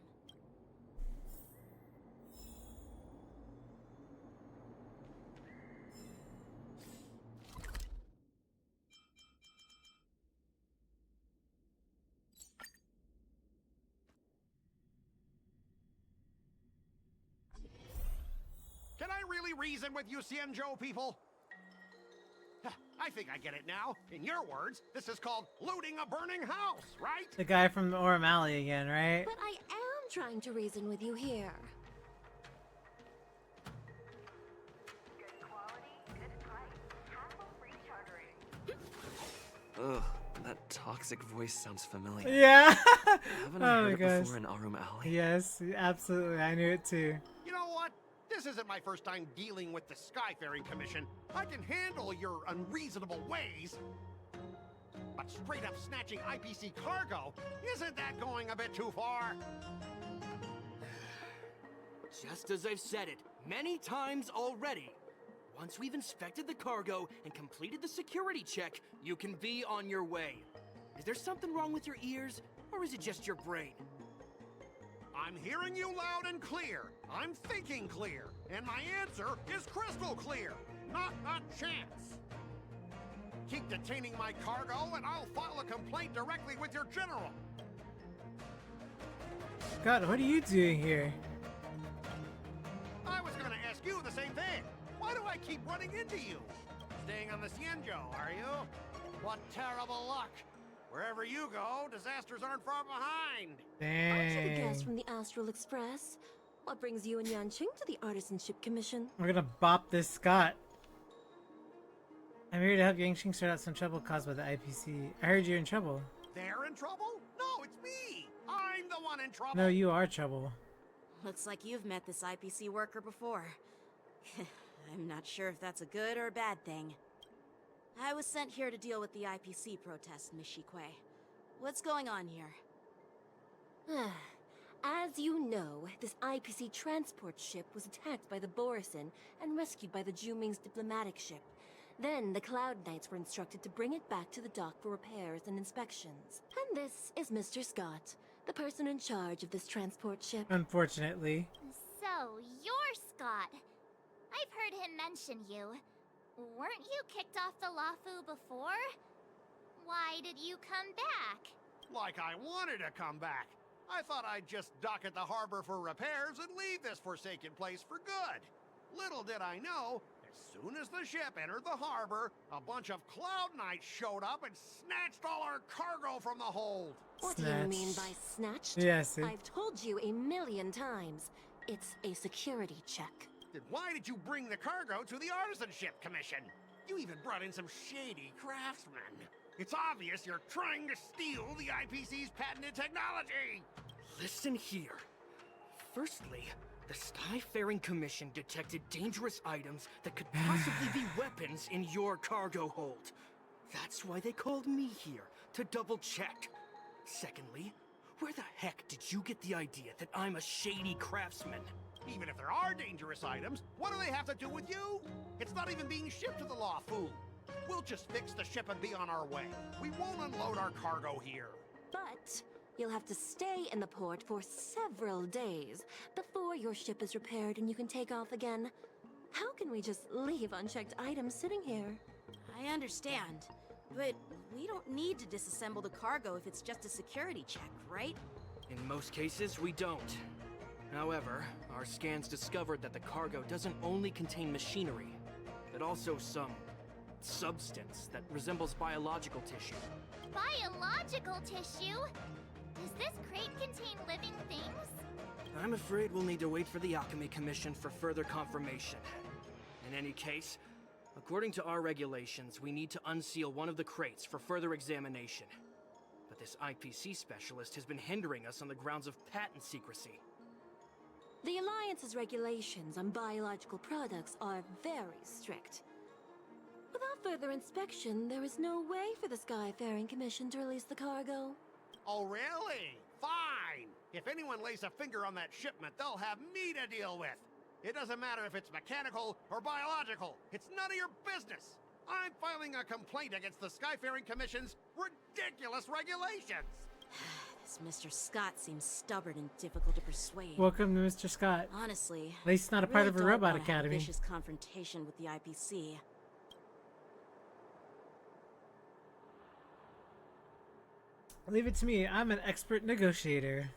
Speaker 18: reason with you Xianzhou people? I think I get it now. In your words, this is called looting a burning house, right?
Speaker 1: The guy from the Orem Alley again, right?
Speaker 9: But I am trying to reason with you here.
Speaker 7: Ugh, that toxic voice sounds familiar.
Speaker 1: Yeah.
Speaker 7: Haven't I heard it before in Arum Alley?
Speaker 1: Yes, absolutely. I knew it too.
Speaker 18: You know what? This isn't my first time dealing with the Skyfaring Commission. I can handle your unreasonable ways. But straight up snatching IPC cargo, isn't that going a bit too far?
Speaker 10: Just as I've said it many times already. Once we've inspected the cargo and completed the security check, you can be on your way. Is there something wrong with your ears, or is it just your brain?
Speaker 18: I'm hearing you loud and clear. I'm thinking clear. And my answer is crystal clear. Not a chance. Keep detaining my cargo and I'll file a complaint directly with your general.
Speaker 1: God, what are you doing here?
Speaker 18: I was gonna ask you the same thing. Why do I keep running into you? Staying on the Xianzhou, are you? What terrible luck. Wherever you go, disasters aren't far behind.
Speaker 9: Aren't you the
Speaker 1: Dang.
Speaker 9: guest from the Astral Express? What brings you and Yanqing to the Artisanship Commission?
Speaker 1: We're gonna bop this Scott. I'm here to help Yanqing sort out some trouble caused by the IPC. I heard you're in trouble.
Speaker 18: They're in trouble? No, it's me. I'm the one in trouble.
Speaker 1: No, you are trouble.
Speaker 15: Looks like you've met this IPC worker before. I'm not sure if that's a good or a bad thing. I was sent here to deal with the IPC protest, Miss Shikue. What's going on here?
Speaker 9: As you know, this IPC transport ship was attacked by the Borisin and rescued by the Juming's diplomatic ship. Then the Cloud Knights were instructed to bring it back to the dock for repairs and inspections. And this is Mr. Scott, the person in charge of this transport ship.
Speaker 1: Unfortunately.
Speaker 2: So, you're Scott. I've heard him mention you. Weren't you kicked off the Lafu before? Why did you come back?
Speaker 18: Like I wanted to come back. I thought I'd just dock at the harbor for repairs and leave this forsaken place for good. Little did I know, as soon as the ship entered the harbor, a bunch of Cloud Knights showed up and snatched all our cargo from the hold.
Speaker 9: What do you mean by snatched?
Speaker 1: Yes.
Speaker 9: I've told you 1,000,000 times. It's a security check.
Speaker 18: Then why did you bring the cargo to the Artisanship Commission? You even brought in some shady craftsmen. It's obvious you're trying to steal the IPC's patented technology!
Speaker 10: Listen here. Firstly, the Skyfaring Commission detected dangerous items that could possibly be weapons in your cargo hold. That's why they called me here, to double check. Secondly, where the heck did you get the idea that I'm a shady craftsman?
Speaker 18: Even if there are dangerous items, what do they have to do with you? It's not even being shipped to the Lafu. We'll just fix the ship and be on our way. We won't unload our cargo here.
Speaker 9: But you'll have to stay in the port for several days before your ship is repaired and you can take off again. How can we just leave unchecked items sitting here?
Speaker 15: I understand, but we don't need to disassemble the cargo if it's just a security check, right?
Speaker 10: In most cases, we don't. However, our scans discovered that the cargo doesn't only contain machinery, but also some substance that resembles biological tissue.
Speaker 2: Biological tissue? Does this crate contain living things?
Speaker 10: I'm afraid we'll need to wait for the Alchemy Commission for further confirmation. In any case, according to our regulations, we need to unseal one of the crates for further examination. But this IPC specialist has been hindering us on the grounds of patent secrecy.
Speaker 9: The Alliance's regulations on biological products are very strict. Without further inspection, there is no way for the Skyfaring Commission to release the cargo.
Speaker 18: Oh, really? Fine! If anyone lays a finger on that shipment, they'll have me to deal with. It doesn't matter if it's mechanical or biological. It's none of your business. I'm filing a complaint against the Skyfaring Commission's ridiculous regulations.
Speaker 15: This Mr. Scott seems stubborn and difficult to persuade.
Speaker 1: Welcome to Mr. Scott.
Speaker 15: Honestly,
Speaker 1: At least not a
Speaker 15: I
Speaker 1: part
Speaker 15: really
Speaker 1: of a
Speaker 15: don't
Speaker 1: robot
Speaker 15: wanna have a
Speaker 1: academy.
Speaker 15: vicious confrontation with the IPC.
Speaker 1: Leave it to me. I'm an expert negotiator.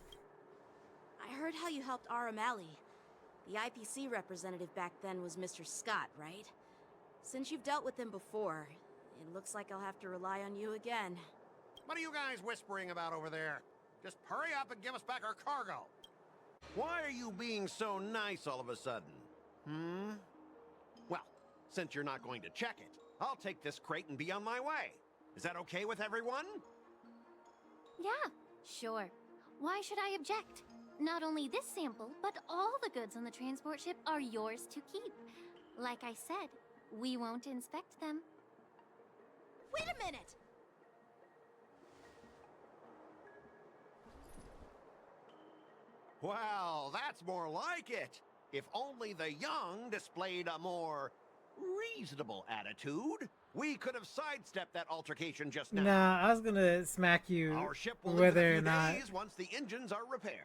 Speaker 15: I heard how you helped Arum Alley. The IPC representative back then was Mr. Scott, right? Since you've dealt with him before, it looks like I'll have to rely on you again.
Speaker 18: What are you guys whispering about over there? Just hurry up and give us back our cargo. Why are you being so nice all of a sudden? Well, since you're not going to check it, I'll take this crate and be on my way. Is that okay with everyone?
Speaker 2: Yeah, sure. Why should I object? Not only this sample, but all the goods on the transport ship are yours to keep. Like I said, we won't inspect them.
Speaker 15: Wait a minute!
Speaker 18: Well, that's more like it. If only the young displayed a more reasonable attitude, we could have sidestepped that altercation just now.
Speaker 1: Nah, I was gonna smack you
Speaker 18: Our ship will leave in
Speaker 1: whether
Speaker 18: a
Speaker 1: or
Speaker 18: few
Speaker 1: not.
Speaker 18: days once the engines are repaired.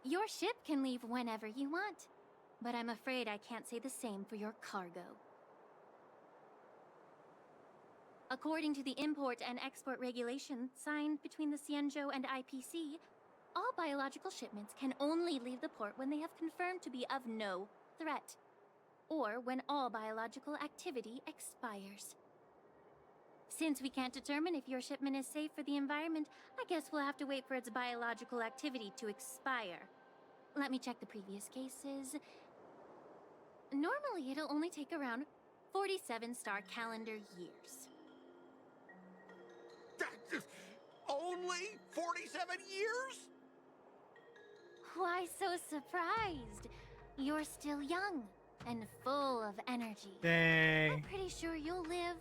Speaker 2: Your ship can leave whenever you want, but I'm afraid I can't say the same for your cargo. According to the import and export regulations signed between the Xianzhou and IPC, all biological shipments can only leave the port when they have confirmed to be of no threat, or when all biological activity expires. Since we can't determine if your shipment is safe for the environment, I guess we'll have to wait for its biological activity to expire. Let me check the previous cases. Normally, it'll only take around 47 star calendar years.
Speaker 18: Only 47 years?
Speaker 2: Why so surprised? You're still young and full of energy.
Speaker 1: Dang.
Speaker 2: I'm pretty sure you'll live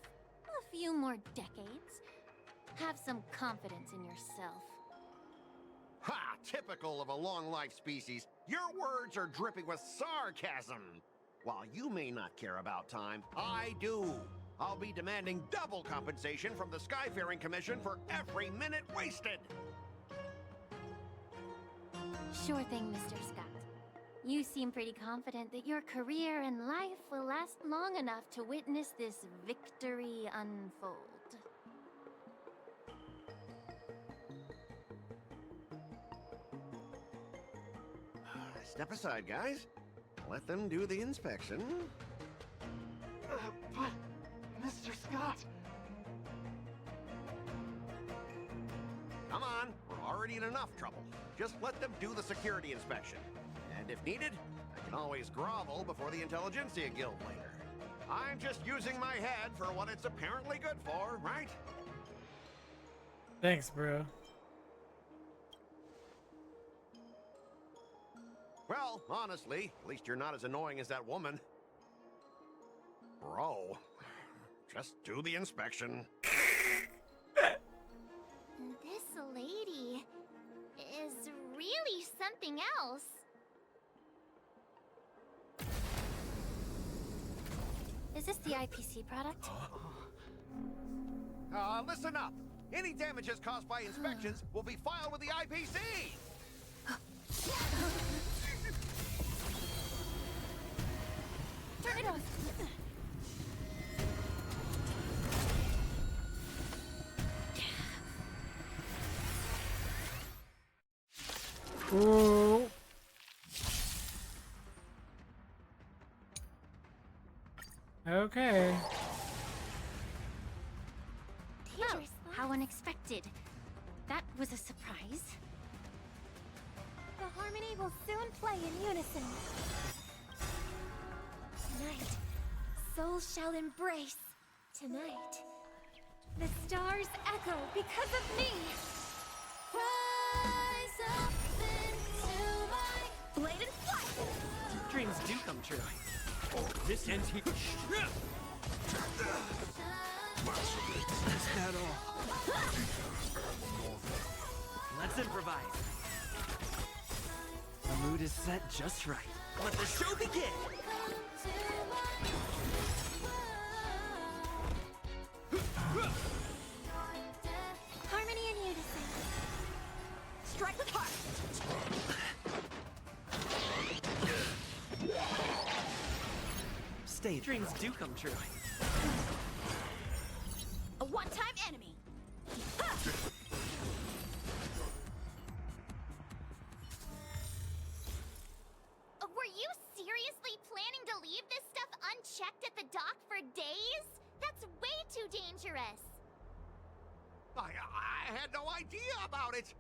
Speaker 2: a few more decades. Have some confidence in yourself.
Speaker 18: Ha! Typical of a long-life species. Your words are dripping with sarcasm. While you may not care about time, I do. I'll be demanding double compensation from the Skyfaring Commission for every minute wasted.
Speaker 2: Sure thing, Mr. Scott. You seem pretty confident that your career and life will last long enough to witness this victory unfold.
Speaker 18: Step aside, guys. Let them do the inspection.
Speaker 19: But, Mr. Scott...
Speaker 18: Come on, we're already in enough trouble. Just let them do the security inspection. And if needed, I can always grovel before the Intelligentsia Guild later. I'm just using my head for what it's apparently good for, right?
Speaker 1: Thanks, bro.
Speaker 18: Well, honestly, at least you're not as annoying as that woman. Bro, just do the inspection.
Speaker 2: This lady is really something else. Is this the IPC product?
Speaker 18: Listen up. Any damages caused by inspections will be filed with the IPC.
Speaker 2: Turn it off.
Speaker 1: Ooh. Okay.
Speaker 2: Well, how unexpected. That was a surprise.
Speaker 9: The harmony will soon play in unison. Tonight, souls shall embrace. Tonight, the stars echo because of me. Rise up into my blade and flight.
Speaker 10: Dreams do come true. This ends here. Is that all?
Speaker 7: Let's improvise. The mood is set just right. Let the show begin!
Speaker 9: Harmony and unison. Strike with heart.
Speaker 7: Stay. Dreams do come true.
Speaker 15: A one-time enemy.
Speaker 9: A
Speaker 18: I had no idea about it.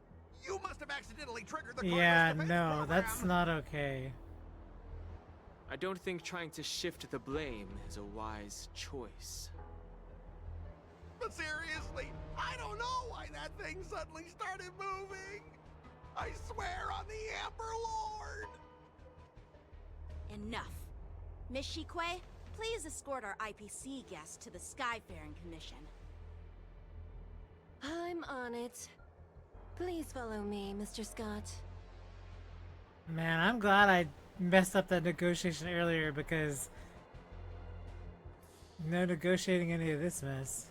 Speaker 18: You must have accidentally triggered the
Speaker 1: Yeah,
Speaker 18: Cargo's defense
Speaker 1: no,
Speaker 18: program.
Speaker 1: that's not okay.
Speaker 5: I don't think trying to shift the blame is a wise choice.
Speaker 18: But seriously, I don't know why that thing suddenly started moving. I swear on the Amber Lord.
Speaker 15: Enough. Miss Shikwe, please escort our IPC guest to the Skyfaring Commission.
Speaker 20: I'm on it. Please follow me, Mr. Scott.
Speaker 1: Man, I'm glad I messed up that negotiation earlier because no negotiating any of this mess.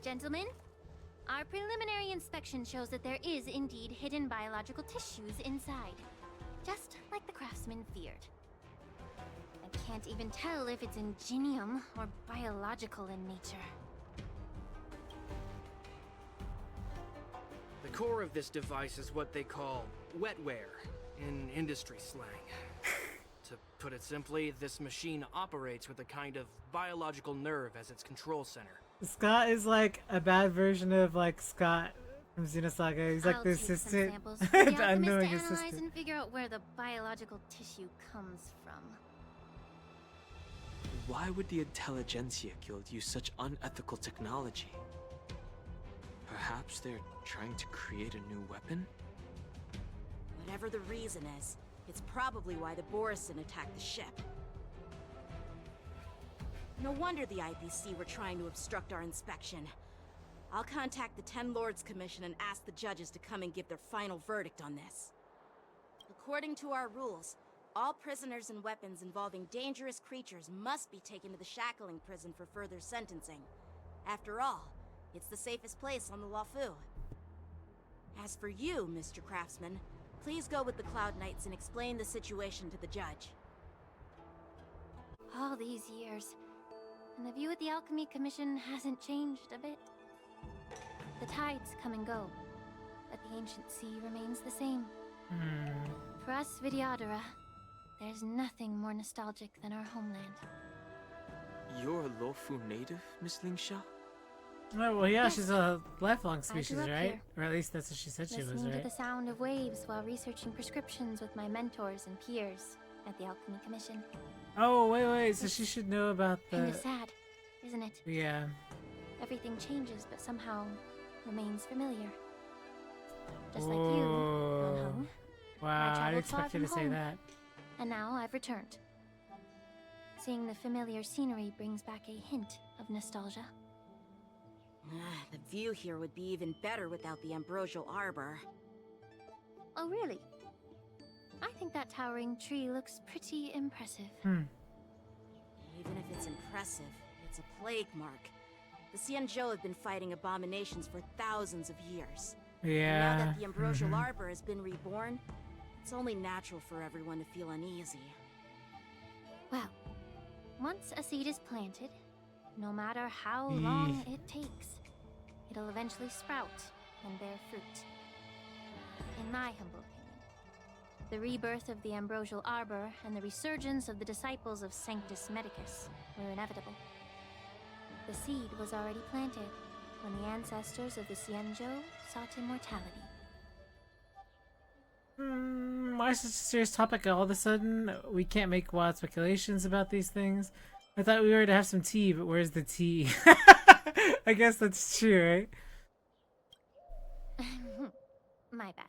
Speaker 2: Gentlemen, our preliminary inspection shows that there is indeed hidden biological tissues inside. Just like the craftsman feared. I can't even tell if it's ingenium or biological in nature.
Speaker 10: The core of this device is what they call wetware in industry slang. To put it simply, this machine operates with a kind of biological nerve as its control center.
Speaker 1: Scott is like a bad version of like Scott from Xenosaga. He's like
Speaker 2: I'll
Speaker 1: the
Speaker 2: take some
Speaker 1: assistant,
Speaker 2: samples
Speaker 1: the
Speaker 2: for the alchemist to
Speaker 1: unknowing
Speaker 2: analyze
Speaker 1: assistant.
Speaker 2: and figure out where the biological tissue comes from.
Speaker 5: Why would the Intelligentsia Guild use such unethical technology? Perhaps they're trying to create a new weapon?
Speaker 15: Whatever the reason is, it's probably why the Borisin attacked the ship. No wonder the IPC were trying to obstruct our inspection. I'll contact the Ten Lords Commission and ask the judges to come and give their final verdict on this. According to our rules, all prisoners and weapons involving dangerous creatures must be taken to the Shackling prison for further sentencing. After all, it's the safest place on the Luofu. As for you, Mr. Craftsman, please go with the Cloud Knights and explain the situation to the judge.
Speaker 2: All these years, and the view at the Alchemy Commission hasn't changed a bit. The tides come and go, but the ancient sea remains the same. For us Vidyadhara, there's nothing more nostalgic than our homeland.
Speaker 5: You're a Luofu native, Miss Lingsha?
Speaker 1: Oh, well, yeah,
Speaker 2: Yes.
Speaker 1: she's a lifelong
Speaker 2: I grew
Speaker 1: species,
Speaker 2: up
Speaker 1: right?
Speaker 2: here.
Speaker 1: Or at least that's what she said she was,
Speaker 2: Listening to
Speaker 1: right?
Speaker 2: the sound of waves while researching prescriptions with my mentors and peers at the Alchemy Commission.
Speaker 1: Oh, wait, so she should know about the...
Speaker 2: Kinda sad, isn't it?
Speaker 1: Yeah.
Speaker 2: Everything changes, but somehow remains familiar. Just like you,
Speaker 1: Oh.
Speaker 2: Ron-Hung.
Speaker 1: Wow, I
Speaker 2: traveled
Speaker 1: didn't
Speaker 2: far
Speaker 1: expect you to
Speaker 2: from
Speaker 1: say
Speaker 2: home.
Speaker 1: that.
Speaker 2: And now I've returned. Seeing the familiar scenery brings back a hint of nostalgia.
Speaker 15: The view here would be even better without the Ambrosial Arbor.
Speaker 2: Oh, really? I think that towering tree looks pretty impressive.
Speaker 15: Even if it's impressive, it's a plague mark. The Xianzhou have been fighting abominations for thousands of years. And
Speaker 1: Yeah.
Speaker 15: now that the Ambrosial
Speaker 1: mhm.
Speaker 15: Arbor has been reborn, it's only natural for everyone to feel uneasy.
Speaker 2: Well, once a seed is planted, no matter how long it takes, it'll eventually sprout and bear fruit. In my humble opinion, the rebirth of the Ambrosial Arbor and the resurgence of the disciples of Sanctus Medicus were inevitable. The seed was already planted when the ancestors of the Xianzhou sought immortality.
Speaker 1: Why such a serious topic all of a sudden? We can't make wild speculations about these things. I thought we were to have some tea, but where's the tea? I guess that's true, right?
Speaker 2: My bad.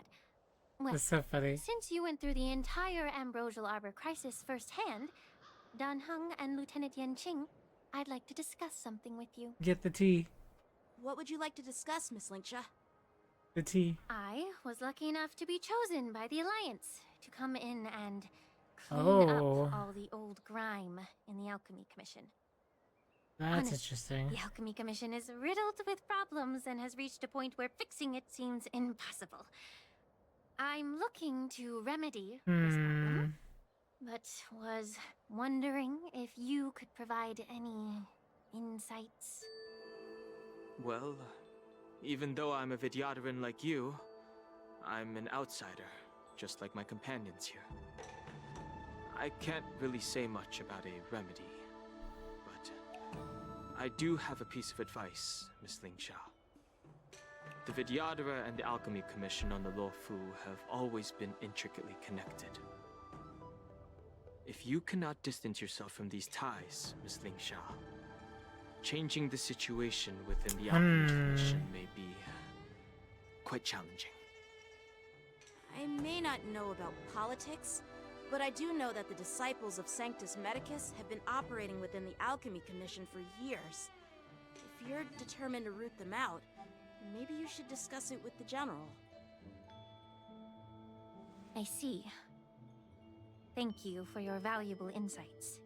Speaker 2: Well,
Speaker 1: That's so funny.
Speaker 2: Since you went through the entire Ambrosial Arbor crisis firsthand, Dan Heng and Lieutenant Yan Qing, I'd like to discuss something with you.
Speaker 1: Get the tea.
Speaker 15: What would you like to discuss, Miss Lingsha?
Speaker 1: The tea.
Speaker 2: I was lucky enough to be chosen by the Alliance to come in and clean
Speaker 1: Oh.
Speaker 2: up all the old grime in the Alchemy Commission.
Speaker 1: That's
Speaker 2: Honestly,
Speaker 1: interesting.
Speaker 2: The Alchemy Commission is riddled with problems and has reached a point where fixing it seems impossible. I'm looking to remedy this problem, but was wondering if you could provide any insights.
Speaker 5: Well, even though I'm a Vidyadharan like you, I'm an outsider, just like my companions here. I can't really say much about a remedy, but I do have a piece of advice, Miss Lingsha. The Vidyadhara and the Alchemy Commission on the Luofu have always been intricately connected. If you cannot distance yourself from these ties, Miss Lingsha, changing the situation within the Alchemy Commission may be quite challenging.
Speaker 15: I may not know about politics, but I do know that the disciples of Sanctus Medicus have been operating within the Alchemy Commission for years. If you're determined to root them out, maybe you should discuss it with the General.
Speaker 2: I see. Thank you for your valuable insights.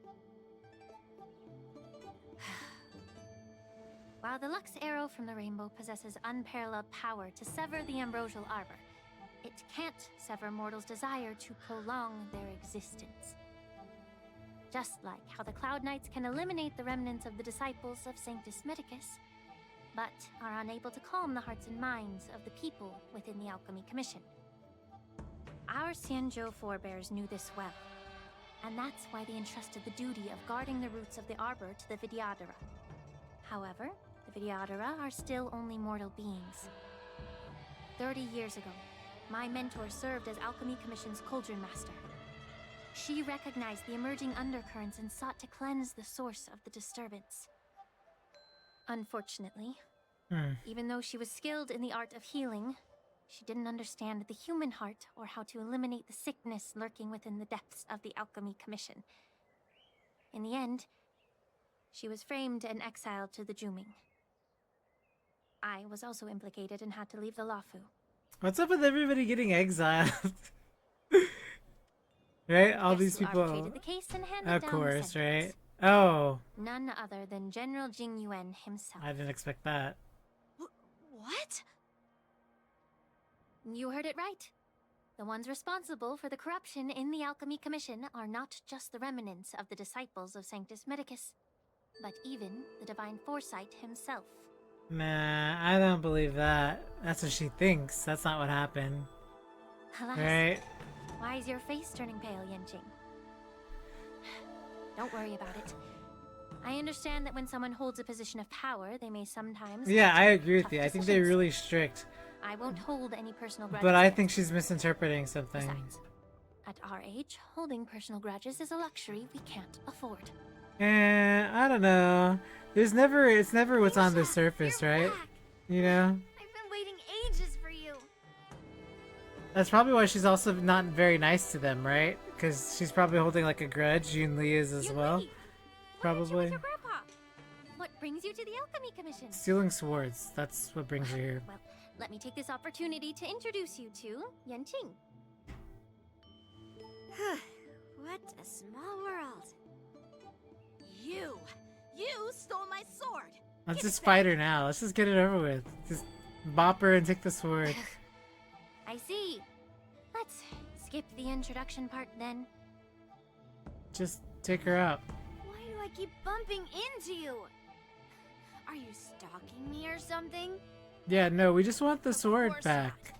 Speaker 2: While the Lux Arrow from the Rainbow possesses unparalleled power to sever the Ambrosial Arbor, it can't sever mortals' desire to prolong their existence. Just like how the Cloud Knights can eliminate the remnants of the disciples of Sanctus Medicus, but are unable to calm the hearts and minds of the people within the Alchemy Commission. Our Xianzhou forebears knew this well, and that's why they entrusted the duty of guarding the roots of the Arbor to the Vidyadhara. However, the Vidyadhara are still only mortal beings. 30 years ago, my mentor served as Alchemy Commission's Cauldron Master. She recognized the emerging undercurrents and sought to cleanse the source of the disturbance. Unfortunately, even though she was skilled in the art of healing, she didn't understand the human heart or how to eliminate the sickness lurking within the depths of the Alchemy Commission. In the end, she was framed and exiled to the Juming. I was also implicated and had to leave the Luofu.
Speaker 1: What's up with everybody getting exiled? Right? All these people.
Speaker 2: Arbitrated the case and handed
Speaker 1: Of
Speaker 2: down
Speaker 1: course,
Speaker 2: the
Speaker 1: right?
Speaker 2: sentence.
Speaker 1: Oh,
Speaker 2: None other than General Jing Yuan himself.
Speaker 1: I didn't expect that.
Speaker 2: What? You heard it right. The ones responsible for the corruption in the Alchemy Commission are not just the remnants of the disciples of Sanctus Medicus, but even the Divine Foresight himself.
Speaker 1: Nah, I don't believe that. That's what she thinks. That's not what happened.
Speaker 2: Alas,
Speaker 1: Right?
Speaker 2: why is your face turning pale, Yanqing? Don't worry about it. I understand that when someone holds a position of power, they may sometimes...
Speaker 1: Yeah,
Speaker 2: have to
Speaker 1: I
Speaker 2: make
Speaker 1: agree with
Speaker 2: tough
Speaker 1: you. I think they're
Speaker 2: decisions.
Speaker 1: really strict.
Speaker 2: I won't hold any personal grudges.
Speaker 1: But I
Speaker 2: against
Speaker 1: think she's misinterpreting something.
Speaker 2: Besides, at our age, holding personal grudges is a luxury we can't afford.
Speaker 1: I don't know. It's never what's on the surface, right? You know?
Speaker 2: I've been waiting ages for you.
Speaker 1: That's probably why she's also not very nice to them, right? Because she's probably holding like a grudge. Yun Li is as well. Probably.
Speaker 2: Your grandpa. What brings you to the Alchemy Commission?
Speaker 1: Stealing swords. That's what brings you here.
Speaker 2: Well, let me take this opportunity to introduce you to Yanqing.
Speaker 15: What a small world. You stole my sword.
Speaker 1: Let's just fight her now. Let's just get it over with. Just bop her and take the sword.
Speaker 2: I see. Let's skip the introduction part then.
Speaker 1: Just take her out.
Speaker 9: Why do I keep bumping into you? Are you stalking me or something?
Speaker 1: Yeah, no, we just want the sword back.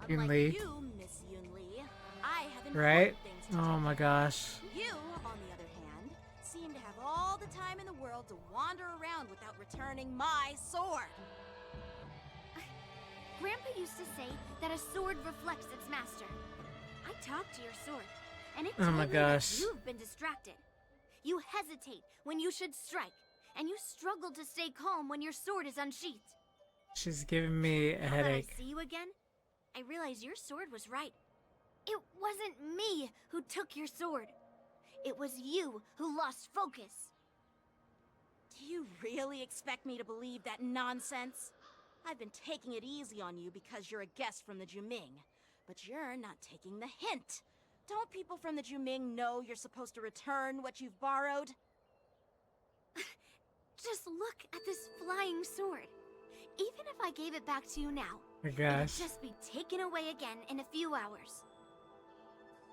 Speaker 1: Yun Li.
Speaker 15: You, Miss Yun Li, I have important
Speaker 1: Right?
Speaker 15: things to
Speaker 1: Oh my gosh.
Speaker 15: You, on the other hand, seem to have all the time in the world to wander around without returning my sword.
Speaker 9: Grandpa used to say that a sword reflects its master. I talked to your sword, and it
Speaker 1: Oh
Speaker 9: told
Speaker 1: my
Speaker 9: me
Speaker 1: gosh.
Speaker 9: that you've been distracted. You hesitate when you should strike, and you struggle to stay calm when your sword is unsheathed.
Speaker 1: She's giving me a
Speaker 9: Now that I
Speaker 1: headache.
Speaker 9: see you again, I realize your sword was right. It wasn't me who took your sword. It was you who lost focus.
Speaker 15: Do you really expect me to believe that nonsense? I've been taking it easy on you because you're a guest from the Juming, but you're not taking the hint. Don't people from the Juming know you're supposed to return what you've borrowed?
Speaker 9: Just look at this flying sword. Even if I gave it back to you now,
Speaker 1: My
Speaker 9: it
Speaker 1: gosh.
Speaker 9: would just be taken away again in a few hours.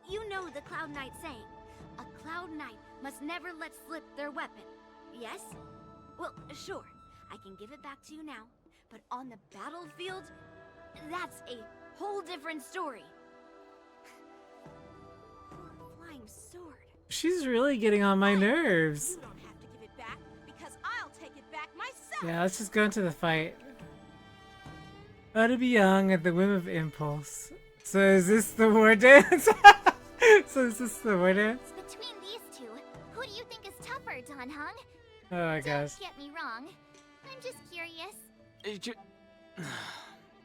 Speaker 9: You know the Cloud Knight saying, a Cloud Knight must never let slip their weapon, yes? Well, sure, I can give it back to you now, but on the battlefield, that's a whole different story. Poor flying sword.
Speaker 1: She's really getting on my nerves.
Speaker 15: You don't have to give it back because I'll take it back myself.
Speaker 1: Yeah, let's just go into the fight. Oh, to be young at the whim of impulse. So is this the war dance? So is this the war dance?
Speaker 2: Between these two, who do you think is tougher, Dan Heng?
Speaker 1: Oh my gosh.
Speaker 2: Don't get me wrong. I'm just curious.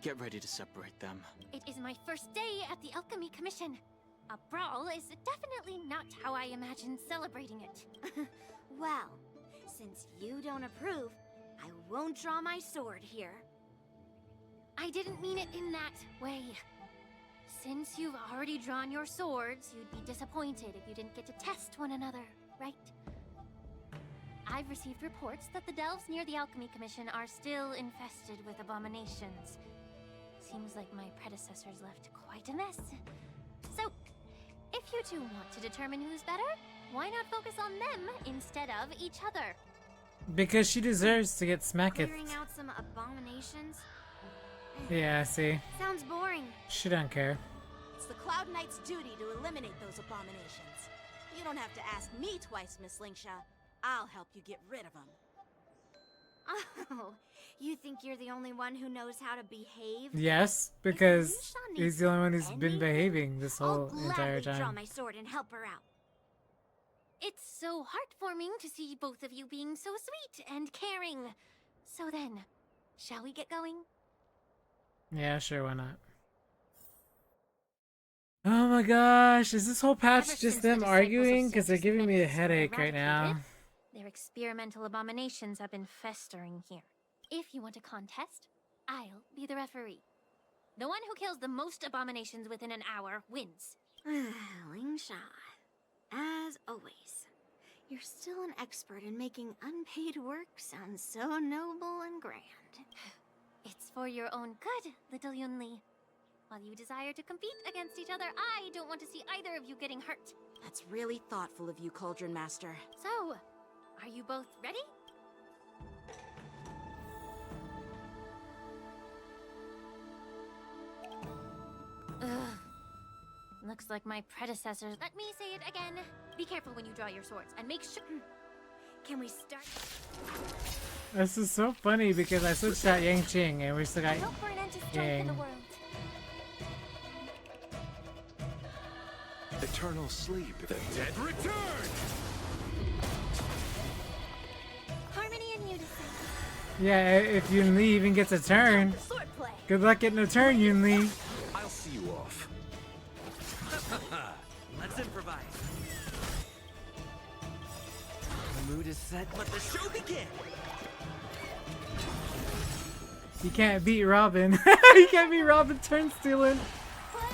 Speaker 5: Get ready to separate them.
Speaker 9: It is my first day at the Alchemy Commission. A brawl is definitely not how I imagined celebrating it.
Speaker 15: Well, since you don't approve, I won't draw my sword here.
Speaker 9: I didn't mean it in that way. Since you've already drawn your swords, you'd be disappointed if you didn't get to test one another, right? I've received reports that the delves near the Alchemy Commission are still infested with abominations. Seems like my predecessors left quite a mess. So, if you two want to determine who's better, why not focus on them instead of each other?
Speaker 1: Because she deserves to get smacked.
Speaker 15: Clearing out some abominations?
Speaker 1: Yeah, see.
Speaker 15: Sounds boring.
Speaker 1: She don't care.
Speaker 15: It's the Cloud Knight's duty to eliminate those abominations. You don't have to ask me twice, Miss Lingsha. I'll help you get rid of them. Oh, you think you're the only one who knows how to behave?
Speaker 1: Yes, because he's the only one who's been behaving this whole entire
Speaker 15: I'll draw
Speaker 1: time.
Speaker 15: my sword and help her out.
Speaker 9: It's so heartwarming to see both of you being so sweet and caring. So then, shall we get going?
Speaker 1: Yeah, sure, why not? Oh my gosh, is this whole patch just them arguing? Because they're giving me a headache right now.
Speaker 9: Their experimental abominations have been festering here. If you want a contest, I'll be the referee. The one who kills the most abominations within an hour wins.
Speaker 15: Lingsha, as always, you're still an expert in making unpaid work sound so noble and grand.
Speaker 9: It's for your own good, little Yunli. While you desire to compete against each other, I don't want to see either of you getting hurt.
Speaker 15: That's really thoughtful of you, Cauldron Master.
Speaker 9: So, are you both ready? Ugh. Looks like my predecessors. Let me say it again. Be careful when you draw your swords, and make sure...
Speaker 15: Can we start?
Speaker 1: This is so funny because I switched out Yang Qing and we still got
Speaker 9: Hope for an end to strife in
Speaker 1: Yang.
Speaker 9: the world.
Speaker 17: Eternal sleep.
Speaker 6: The dead return!
Speaker 9: Harmony and unison.
Speaker 1: Yeah, if Yun Li even gets a turn.
Speaker 9: Swordplay.
Speaker 1: Good luck getting a turn, Yun Li.
Speaker 6: I'll see you off.
Speaker 7: Let's improvise. The mood is set. Let the show begin.
Speaker 1: You can't beat Robin. You can't beat Robin turn stealing.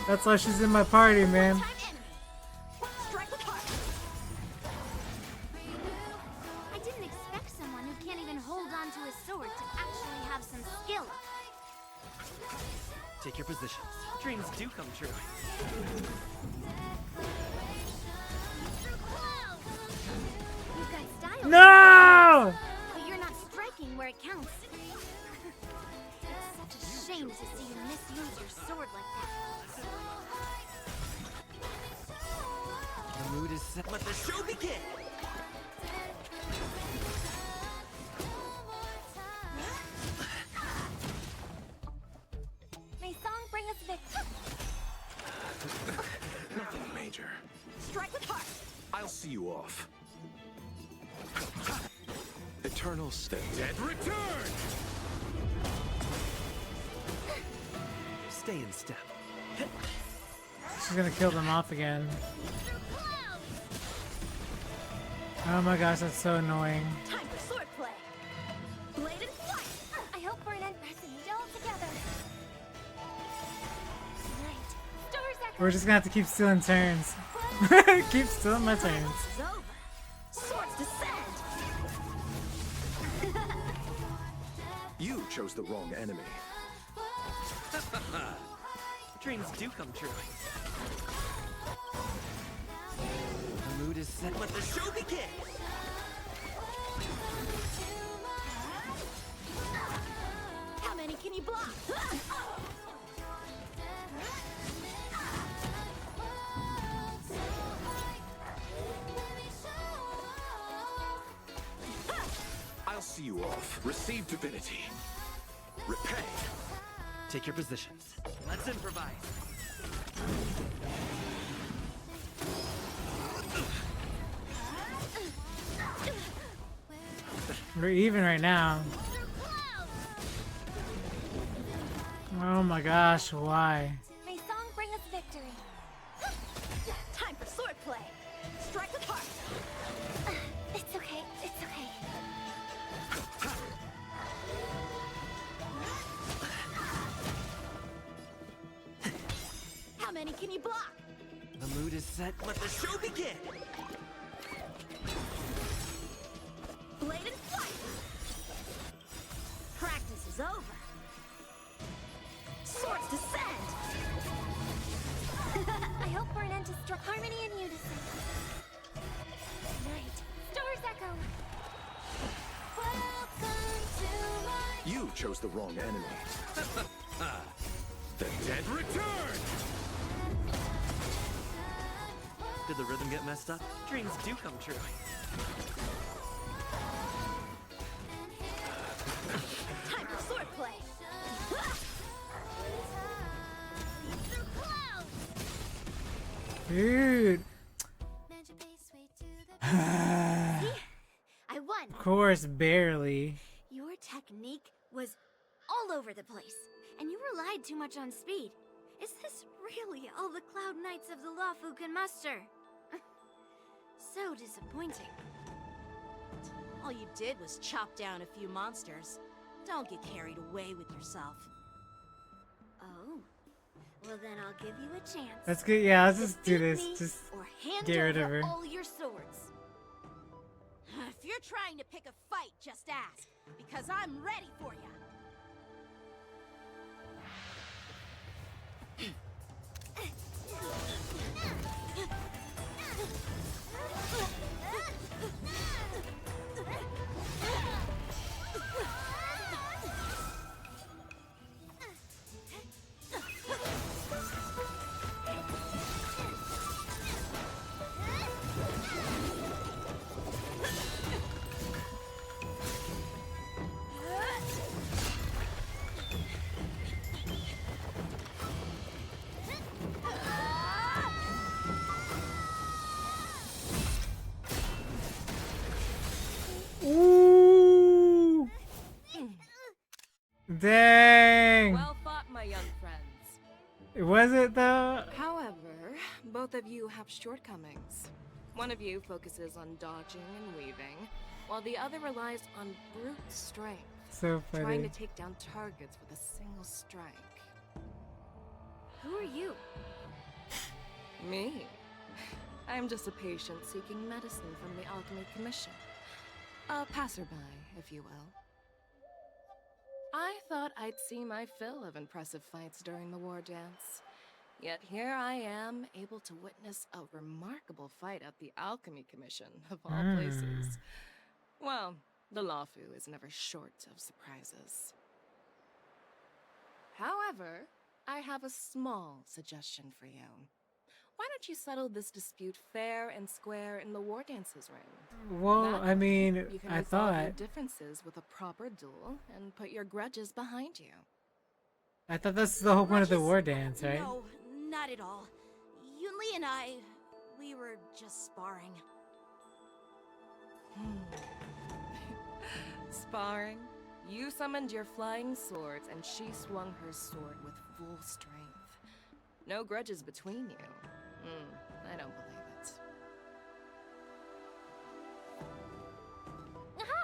Speaker 1: That's why she's in my party, man.
Speaker 9: I didn't expect someone who can't even hold on to his sword to actually have some skill.
Speaker 7: Take your positions. Dreams do come true.
Speaker 9: You've got style.
Speaker 1: No!
Speaker 9: But you're not striking where it counts. It's such a shame to see you misuse your sword like that.
Speaker 7: The mood is set. Let the show begin.
Speaker 9: May song bring us victory.
Speaker 6: Nothing major.
Speaker 9: Strike with heart.
Speaker 6: I'll see you off.
Speaker 17: Eternal state.
Speaker 6: Dead return!
Speaker 7: Stay in step.
Speaker 1: She's gonna kill them off again. Oh my gosh, that's so annoying.
Speaker 9: Time for swordplay. Blade and flight. I hope for an end pressing it all together. Right. Stars echo.
Speaker 1: We're just gonna have to keep stealing turns. Keep stealing my turns.
Speaker 9: It's over. Swords descend.
Speaker 17: You chose the wrong enemy.
Speaker 7: Dreams do come true. The mood is set. Let the show begin.
Speaker 9: How many can you block?
Speaker 6: I'll see you off. Receive divinity. Repay.
Speaker 7: Take your positions. Let's improvise.
Speaker 1: We're even right now. Oh my gosh, why?
Speaker 9: May song bring us victory.
Speaker 20: Time for swordplay. Strike with heart.
Speaker 9: It's okay. It's okay.
Speaker 20: How many can you block?
Speaker 7: The mood is set. Let the show begin.
Speaker 20: Blade and flight. Practice is over. Swords descend.
Speaker 9: I hope for an end to struck harmony and unison. Night. Stars echo. Welcome to my...
Speaker 8: You chose the wrong enemy.
Speaker 4: The dead return!
Speaker 7: Did the rhythm get messed up? Dreams do come true.
Speaker 20: Time for swordplay.
Speaker 1: Dude.
Speaker 9: I won.
Speaker 1: Of course, barely.
Speaker 9: Your technique was all over the place, and you relied too much on speed. Is this really all the Cloud Knights of the Lawfu can muster? So disappointing.
Speaker 15: All you did was chop down a few monsters. Don't get carried away with yourself.
Speaker 9: Oh. Well, then I'll give you a chance.
Speaker 1: That's good. Yeah, let's just do this.
Speaker 9: Me,
Speaker 1: Just
Speaker 9: or hand
Speaker 1: get rid of
Speaker 9: over
Speaker 1: her.
Speaker 9: all your swords.
Speaker 15: If you're trying to pick a fight, just ask, because I'm ready for you.
Speaker 1: Ooh. Dang.
Speaker 3: Well fought, my young friends.
Speaker 1: Was it though?
Speaker 3: However, both of you have shortcomings. One of you focuses on dodging and weaving, while the other relies on brute strength.
Speaker 1: So
Speaker 3: Trying
Speaker 1: funny.
Speaker 3: to take down targets with a single strike.
Speaker 9: Who are you?
Speaker 3: Me? I'm just a patient seeking medicine from the Alchemy Commission. A passerby, if you will. I thought I'd see my fill of impressive fights during the war dance. Yet here I am, able to witness a remarkable fight at the Alchemy Commission, of all places. Well, the Lawfu is never short of surprises. However, I have a small suggestion for you. Why don't you settle this dispute fair and square in the war dances ring?
Speaker 1: Well,
Speaker 3: That
Speaker 1: I mean,
Speaker 3: way, you can
Speaker 1: I
Speaker 3: resolve your
Speaker 1: thought
Speaker 3: differences with a proper duel and put your grudges behind you.
Speaker 1: that's the whole point of the war dance, right?
Speaker 15: No, not at all. Yunli and I, we were just sparring.
Speaker 3: Sparring? You summoned your flying swords and she swung her sword with full strength. No grudges between you. I don't believe it.
Speaker 9: Aha!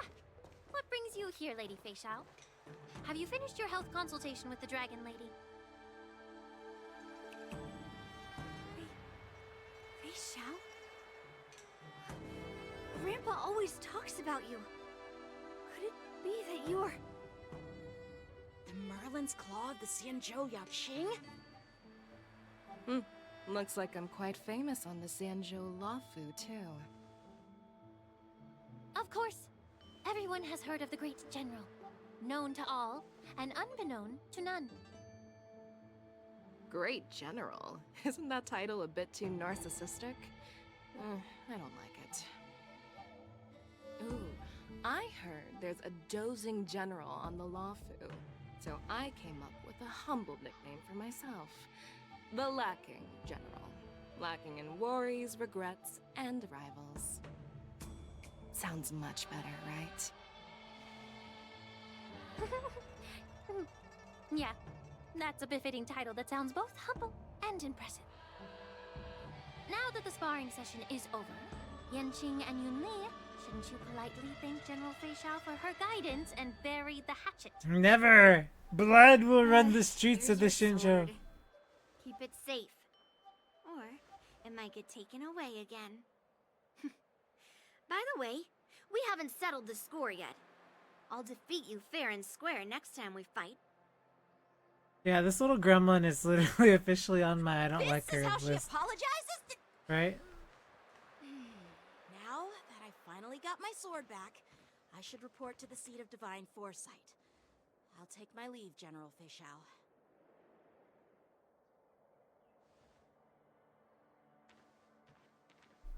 Speaker 9: What brings you here, Lady Fei Xiao? Have you finished your health consultation with the Dragon Lady? Fei Xiao? Grandpa always talks about you. Could it be that you're...
Speaker 15: The Merlin's Claw of the Xianzhou Yaoqing?
Speaker 3: Looks like I'm quite famous on the Xianzhou Lawfu, too.
Speaker 9: Of course. Everyone has heard of the great general. Known to all, and unbeknown to none.
Speaker 3: Great General? Isn't that title a bit too narcissistic? I don't like it. Ooh, I heard there's a dozing general on the Lawfu. So I came up with a humble nickname for myself. The Lacking General. Lacking in worries, regrets, and rivals. Sounds much better, right?
Speaker 2: Yeah, that's a befitting title that sounds both humble and impressive. Now that the sparring session is over, Yanqing and Yunli, shouldn't you politely thank General Fei Xiao for her guidance and bury the hatchet?
Speaker 1: Never! Blood will run the streets of the Shinjo.
Speaker 2: Keep it safe. Or it might get taken away again. By the way, we haven't settled the score yet. I'll defeat you fair and square next time we fight.
Speaker 1: Yeah, this little gremlin is literally officially on my I don't like her
Speaker 15: This is how she
Speaker 1: list.
Speaker 15: apologizes?
Speaker 1: Right?
Speaker 15: Now that I finally got my sword back, I should report to the seat of divine foresight. I'll take my leave, General Fei Xiao.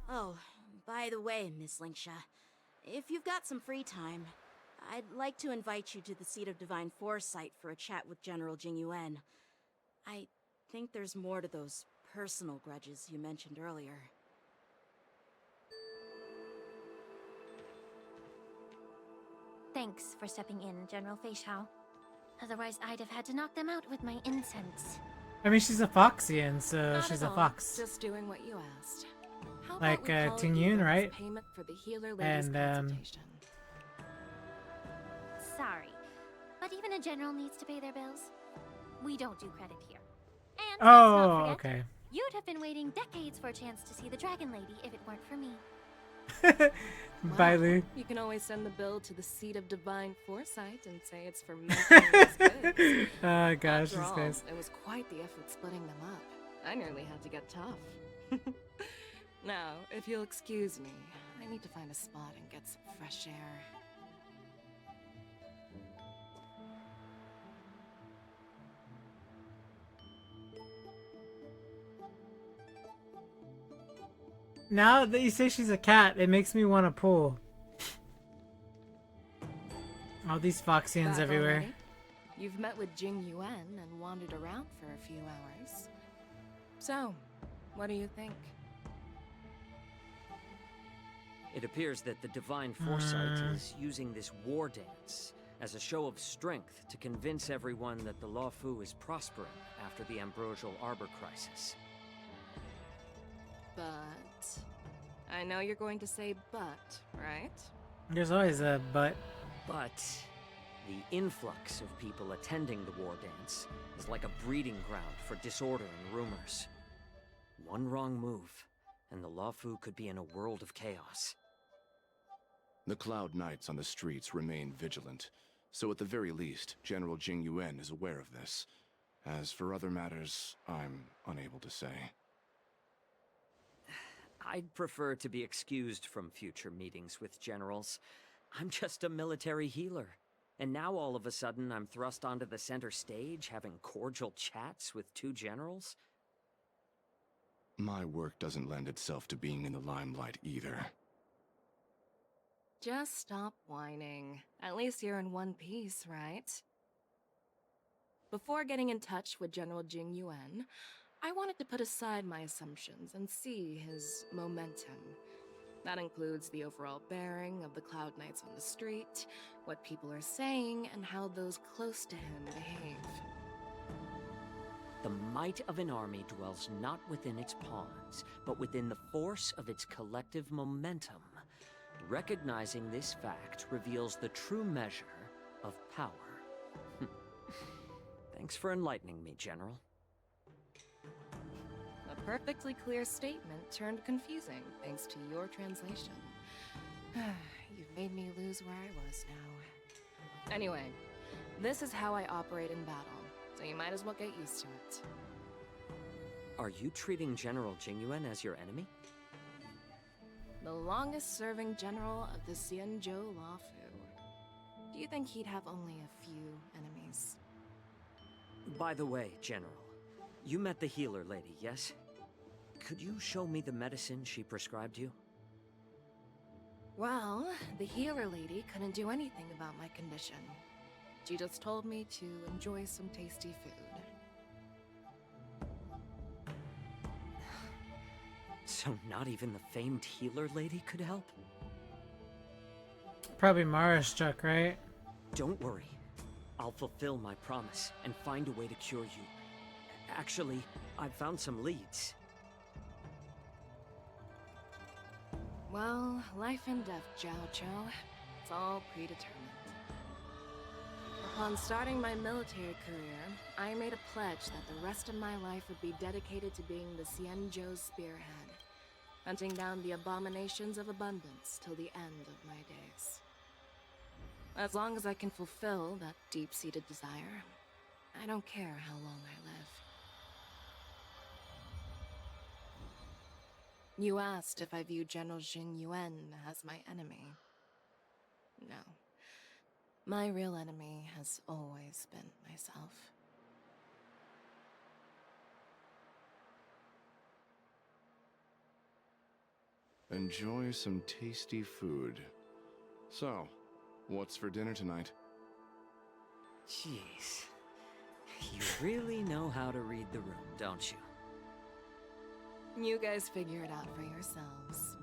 Speaker 15: Oh, by the way, Miss Linksha, if you've got some free time, I'd like to invite you to the seat of divine foresight for a chat with General Jingyuan. I think there's more to those personal grudges you mentioned earlier.
Speaker 2: Thanks for stepping in, General Fei Xiao. Otherwise, I'd have had to knock them out with my incense.
Speaker 1: I mean, she's a Foxian, so
Speaker 3: Not
Speaker 1: she's
Speaker 3: at
Speaker 1: a
Speaker 3: all.
Speaker 1: fox.
Speaker 3: Just doing what you asked. How about
Speaker 1: Like
Speaker 3: we call it
Speaker 1: Ting Yun,
Speaker 3: even as
Speaker 1: right?
Speaker 3: payment for the healer lady's
Speaker 1: And,
Speaker 3: consultation.
Speaker 2: Sorry, but even a general needs to pay their bills. We don't do credit here. And let's
Speaker 1: Oh,
Speaker 2: not forget,
Speaker 1: okay.
Speaker 2: you'd have been waiting decades for a chance to see the Dragon Lady if it weren't for me.
Speaker 1: Bye, Lou.
Speaker 3: You can always send the bill to the seat of divine foresight and say it's for mentioning his goods.
Speaker 1: Oh gosh,
Speaker 3: After
Speaker 1: these
Speaker 3: all,
Speaker 1: guys.
Speaker 3: it was quite the effort splitting them up. I nearly had to get tough. Now, if you'll excuse me, I need to find a spot and get some fresh air.
Speaker 1: Now that you say she's a cat, it makes me want to pull. All these Foxians
Speaker 3: Back
Speaker 1: everywhere.
Speaker 3: already? You've met with Jing Yuan and wandered around for a few hours. So, what do you think?
Speaker 12: It appears that the Divine Foresight is using this war dance as a show of strength to convince everyone that the Luofu is prospering after the Ambrosial Arbor crisis.
Speaker 3: But... I know you're going to say but, right?
Speaker 1: There's always a but.
Speaker 12: But the influx of people attending the war dance is like a breeding ground for disorder and rumors. One wrong move, and the Luofu could be in a world of chaos.
Speaker 17: The Cloud Knights on the streets remain vigilant, so at the very least, General Jingyuan is aware of this. As for other matters, I'm unable to say.
Speaker 12: I'd prefer to be excused from future meetings with generals. I'm just a military healer. And now all of a sudden I'm thrust onto the center stage having cordial chats with two generals?
Speaker 17: My work doesn't lend itself to being in the limelight either.
Speaker 3: Just stop whining. At least you're in one piece, right? Before getting in touch with General Jing Yuan, I wanted to put aside my assumptions and see his momentum. That includes the overall bearing of the Cloud Knights on the street, what people are saying, and how those close to him behave.
Speaker 12: The might of an army dwells not within its pawns, but within the force of its collective momentum. Recognizing this fact reveals the true measure of power. Thanks for enlightening me, General.
Speaker 3: A perfectly clear statement turned confusing thanks to your translation. You've made me lose where I was now. Anyway, this is how I operate in battle, so you might as well get used to it.
Speaker 12: Are you treating General Jingyuan as your enemy?
Speaker 3: The longest-serving general of the Xianzhou Luofu. Do you think he'd have only a few enemies?
Speaker 12: By the way, General, you met the healer lady, yes? Could you show me the medicine she prescribed you?
Speaker 3: Well, the healer lady couldn't do anything about my condition. She just told me to enjoy some tasty food.
Speaker 12: So not even the famed healer lady could help?
Speaker 1: Probably Mara struck, right?
Speaker 12: Don't worry. I'll fulfill my promise and find a way to cure you. Actually, I've found some leads.
Speaker 3: Well, life and death, Jiao Chou. It's all predetermined. Upon starting my military career, I made a pledge that the rest of my life would be dedicated to being the Xianzhou spearhead, hunting down the abominations of abundance till the end of my days. As long as I can fulfill that deep-seated desire, I don't care how long I live. You asked if I view General Jing Yuan as my enemy. No. My real enemy has always been myself.
Speaker 17: Enjoy some tasty food. So, what's for dinner tonight?
Speaker 12: Jeez. You really know how to read the room, don't you?
Speaker 3: You guys figure it out for yourselves.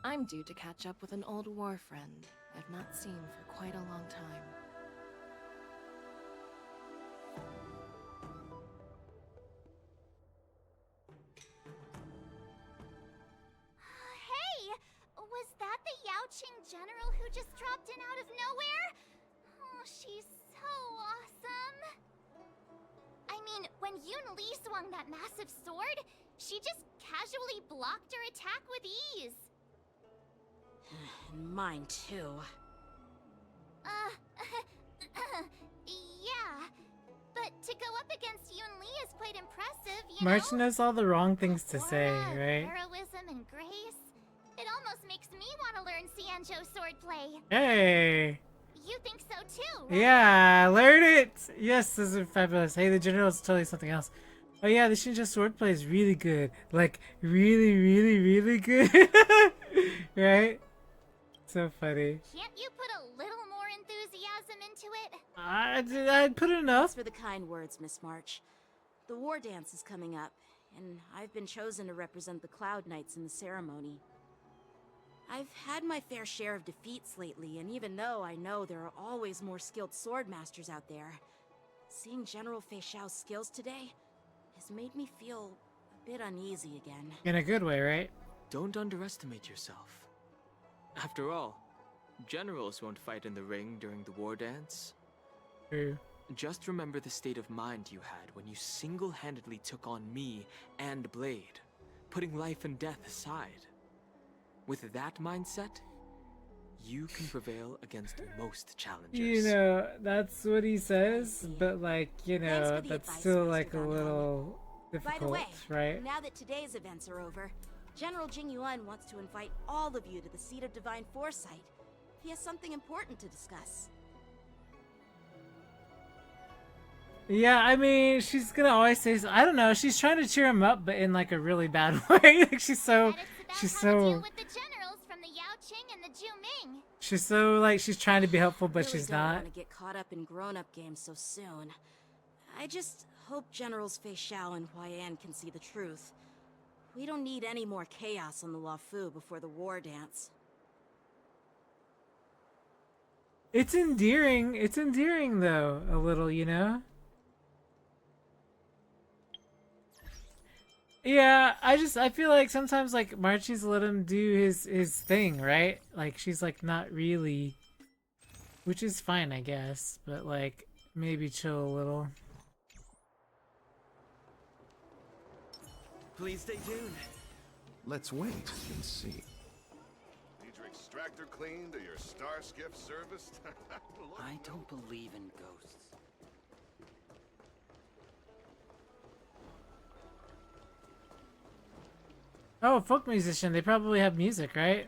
Speaker 3: I'm due to catch up with an old war friend I've not seen for quite a long time.
Speaker 2: Hey! Was that the Yaoqing general who just dropped in out of nowhere? Oh, she's so awesome! I mean, when Yun Li swung that massive sword, she just casually blocked her attack with ease.
Speaker 15: Mine too.
Speaker 2: Yeah. But to go up against Yun Li is quite impressive, you
Speaker 1: March
Speaker 2: know?
Speaker 1: knows all the wrong things to say, right?
Speaker 2: Heroism and grace. It almost makes me want to learn Xianzhou swordplay.
Speaker 1: Hey!
Speaker 2: You think so too, right?
Speaker 1: Yeah, learn it! Yes, this is fabulous. Hey, the general's telling you something else. Oh yeah, the Xianzhou swordplay is really good. Like, really, really, really good. Right? So funny.
Speaker 2: Can't you put a little more enthusiasm into it?
Speaker 1: I'd put enough.
Speaker 15: Thanks for the kind words, Miss March. The war dance is coming up, and I've been chosen to represent the Cloud Knights in the ceremony. I've had my fair share of defeats lately, and even though I know there are always more skilled swordmasters out there, seeing General Fei Xiao's skills today has made me feel a bit uneasy again.
Speaker 1: In a good way, right?
Speaker 5: Don't underestimate yourself. After all, generals won't fight in the ring during the war dance.
Speaker 1: True.
Speaker 5: Just remember the state of mind you had when you single-handedly took on me and Blade, putting life and death aside. With that mindset, you can prevail against most challengers.
Speaker 1: You know, that's what he says, but like, you
Speaker 15: Thanks
Speaker 1: know,
Speaker 15: for the
Speaker 1: that's
Speaker 15: advice,
Speaker 1: still
Speaker 15: Master
Speaker 1: like a
Speaker 15: Van
Speaker 1: little
Speaker 15: By the
Speaker 1: difficult,
Speaker 15: way,
Speaker 1: right?
Speaker 15: now that today's events are over, General Jing Yuan wants to invite all of you to the Seat of Divine Foresight. He has something important to discuss.
Speaker 1: Yeah, I mean, she's gonna always say, I don't know, she's trying to cheer him up, but in like a really bad way. Like she's so
Speaker 2: With the generals from the Yaoqing and the Zhuming.
Speaker 1: she's so like, she's trying to be helpful, but
Speaker 15: Really
Speaker 1: she's
Speaker 15: don't
Speaker 1: not.
Speaker 15: want to get caught up in grown-up games so soon. I just hope Generals Fei Xiao and Huaiyan can see the truth. We don't need any more chaos on the Luofu before the war dance.
Speaker 1: It's endearing though, a little, you know? Yeah, I feel like sometimes like Marchie's let him do his thing, right? Like she's like not really, which is fine, I guess, but like maybe chill a little.
Speaker 7: Please stay tuned.
Speaker 6: Let's wait and see.
Speaker 21: Need your extractor cleaned or your star skiff serviced?
Speaker 12: I don't believe in ghosts.
Speaker 1: Oh, folk musician, they probably have music, right?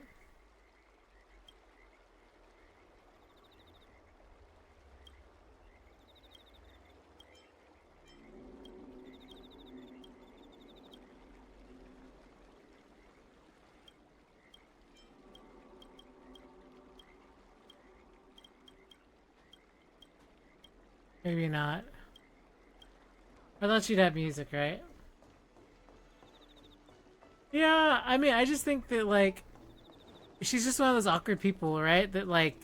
Speaker 1: Maybe not. I thought she'd have music, right? Yeah, I mean, I just think that, like, she's just one of those awkward people, right? That, like,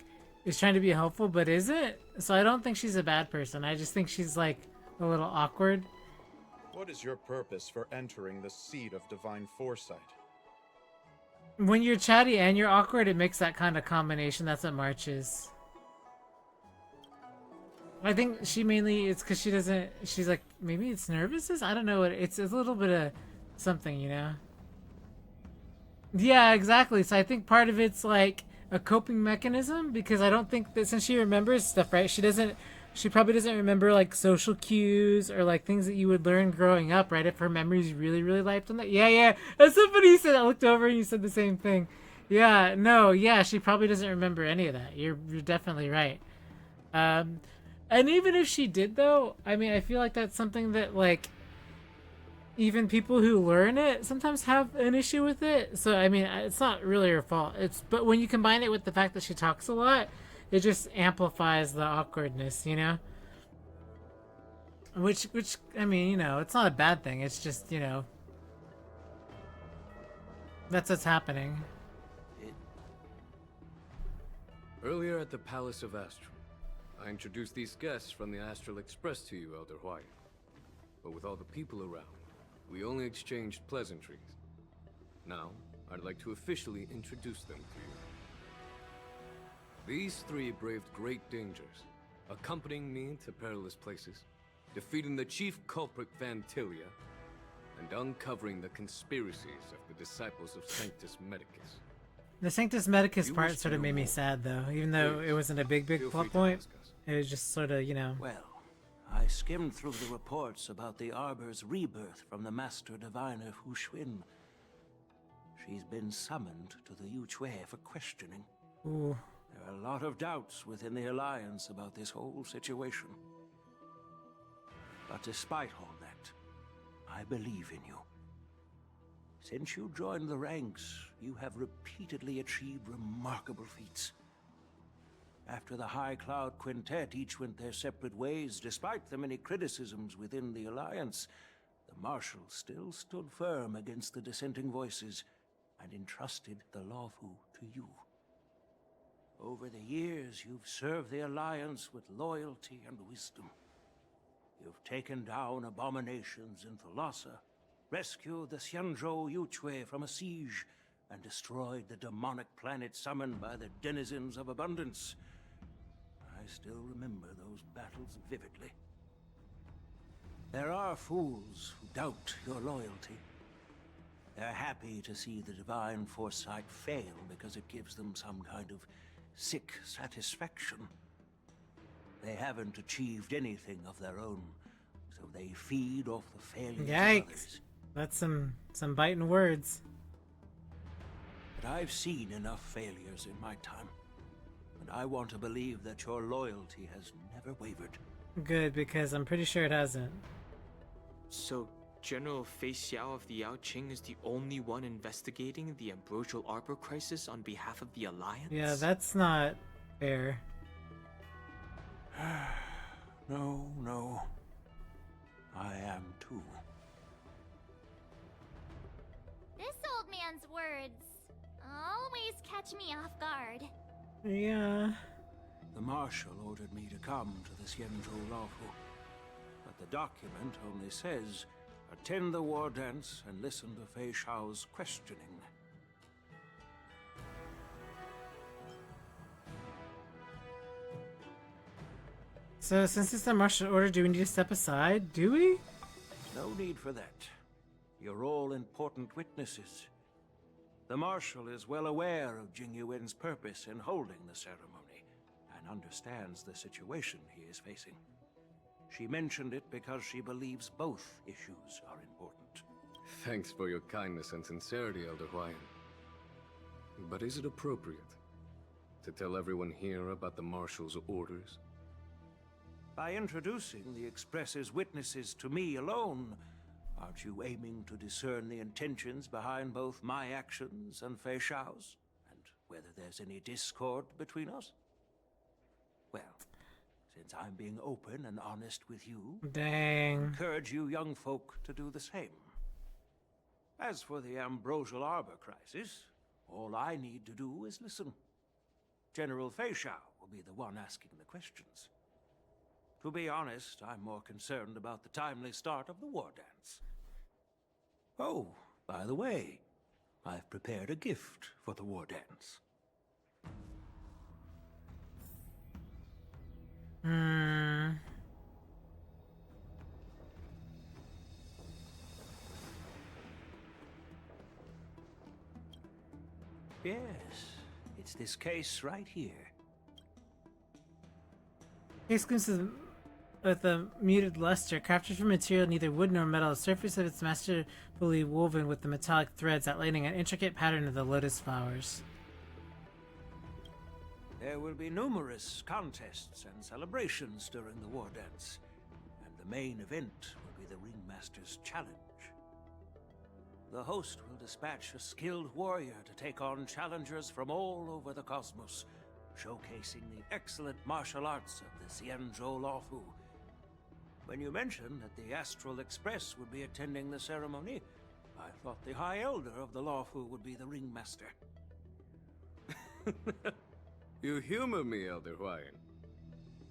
Speaker 1: is trying to be helpful but isn't. So I don't think she's a bad person. I just think she's, like, a little awkward.
Speaker 11: What is your purpose for entering the seat of divine foresight?
Speaker 1: When you're chatty and you're awkward, it makes that kind of combination. That's what March is. I think she mainly, it's because she doesn't, she's like, maybe it's nervousness? I don't know. It's a little bit of something, you know? Yeah, exactly. So I think part of it's like a coping mechanism, because I don't think that since she remembers stuff, right? She probably doesn't remember like social cues or like things that you would learn growing up, right? If her memory's really, really light on that. Yeah. That's somebody you said. I looked over and you said the same thing. Yeah, no, yeah, she probably doesn't remember any of that. You're definitely right. And even if she did, though, I mean, I feel like that's something that, like, even people who learn it sometimes have an issue with it. So, I mean, it's not really her fault. But when you combine it with the fact that she talks a lot, it just amplifies the awkwardness, you know? Which, I mean, you know, it's not a bad thing. It's just, you know, that's what's happening.
Speaker 4: Earlier at the Palace of Astral, I introduced these guests from the Astral Express to you, Elder Hwyan. But with all the people around, we only exchanged pleasantries. Now, I'd like to officially introduce them to you. These three braved great dangers, accompanying me to perilous places, defeating the chief culprit Vantilia, and uncovering the conspiracies of the disciples of Sanctus Medicus.
Speaker 1: The Sanctus Medicus part sort of made me sad, though. Even though it wasn't a big plot point, it was just sort of, you know...
Speaker 16: Well, I skimmed through the reports about the Arbor's rebirth from the Master Diviner Hu Xuan. She's been summoned to the Yuchue for questioning.
Speaker 1: Ooh.
Speaker 16: There are a lot of doubts within the Alliance about this whole situation. But despite all that, I believe in you. Since you joined the ranks, you have repeatedly achieved remarkable feats. After the High Cloud Quintet each went their separate ways, despite the many criticisms within the Alliance, the Marshal still stood firm against the dissenting voices and entrusted the Luofu to you. Over the years, you've served the Alliance with loyalty and wisdom. You've taken down abominations in Thalassa, rescued the Xianzhou Yuchue from a siege, and destroyed the demonic planet summoned by the denizens of abundance. I still remember those battles vividly. There are fools who doubt your loyalty. They're happy to see the divine foresight fail because it gives them some kind of sick satisfaction. They haven't achieved anything of their own, so they feed off the failures of others.
Speaker 1: That's some biting words.
Speaker 16: But I've seen enough failures in my time, and I want to believe that your loyalty has never wavered.
Speaker 1: Good, because I'm pretty sure it hasn't.
Speaker 5: So, General Fei Xiao of the Yaoqing is the only one investigating the Ambrosial Arbor crisis on behalf of the Alliance?
Speaker 1: Yeah, that's not fair.
Speaker 16: No. I am too.
Speaker 2: This old man's words always catch me off guard.
Speaker 1: Yeah.
Speaker 16: The Marshal ordered me to come to the Xianzhou Luofu, but the document only says, attend the war dance and listen to Fei Xiao's questioning.
Speaker 1: So, since it's a martial order, do we need to step aside? Do we?
Speaker 16: No need for that. You're all important witnesses. The Marshal is well aware of Jing Yuan's purpose in holding the ceremony, and understands the situation he is facing. She mentioned it because she believes both issues are important.
Speaker 4: Thanks for your kindness and sincerity, Elder Hwyan. But is it appropriate to tell everyone here about the Marshal's orders?
Speaker 16: By introducing the Express's witnesses to me alone, aren't you aiming to discern the intentions behind both my actions and Fei Xiao's? And whether there's any discord between us? Well, since I'm being open and honest with you,
Speaker 1: Dang.
Speaker 16: encourage you young folk to do the same. As for the Ambrosial Arbor crisis, all I need to do is listen. General Feixiao will be the one asking the questions. To be honest, I'm more concerned about the timely start of the war dance. Oh, by the way, I've prepared a gift for the war dance. Yes, it's this case right here.
Speaker 1: Case with a muted luster, crafted from material neither wood nor metal. The surface of its masterfully woven with the metallic threads outlining an intricate pattern of the lotus flowers.
Speaker 16: There will be numerous contests and celebrations during the war dance, and the main event will be the Ringmaster's Challenge. The host will dispatch a skilled warrior to take on challengers from all over the cosmos, showcasing the excellent martial arts of the Xianzhou Luofu. When you mentioned that the Astral Express would be attending the ceremony, I thought the High Elder of the Luofu would be the Ringmaster.
Speaker 4: You humor me, Elder Huayan.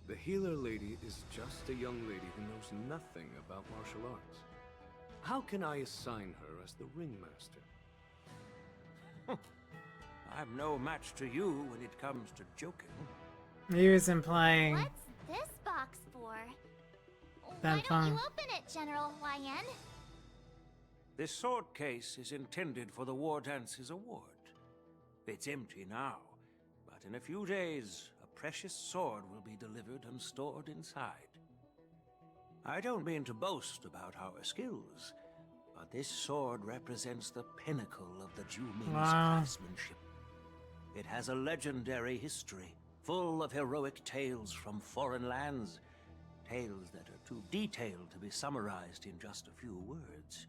Speaker 4: The healer lady is just a young lady who knows nothing about martial arts. How can I assign her as the Ringmaster?
Speaker 16: I'm no match to you when it comes to joking.
Speaker 1: He was implying.
Speaker 2: What's this box for?
Speaker 1: That
Speaker 2: Why don't you open it, General Huayan?
Speaker 16: This sword case is intended for the War Dance's award. It's empty now, but in a few days, a precious sword will be delivered and stored inside. I don't mean to boast about our skills, but this sword represents the pinnacle of the Zhu Ming's craftsmanship. It has a legendary history, full of heroic tales from foreign lands, tales that are too detailed to be summarized in just a few words.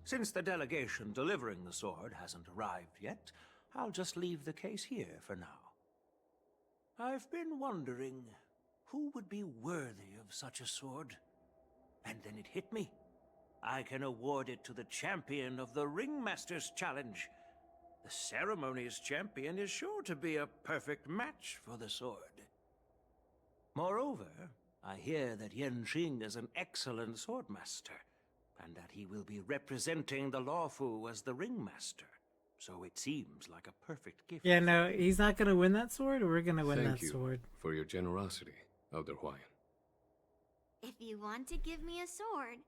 Speaker 16: Since the delegation delivering the sword hasn't arrived yet, I'll just leave the case here for now. I've been wondering who would be worthy of such a sword. And then it hit me. I can award it to the champion of the Ringmaster's Challenge. The ceremony's champion is sure to be a perfect match for the sword. Moreover, I hear that Yan Qing is an excellent swordmaster, and that he will be representing the Luofu as the Ringmaster. So it seems like a perfect gift.
Speaker 1: Yeah, no, he's not gonna win that sword. We're gonna win
Speaker 4: Thank
Speaker 1: that
Speaker 4: you
Speaker 1: sword.
Speaker 4: for your generosity, Elder Huayan.
Speaker 2: If you want to give me a sword,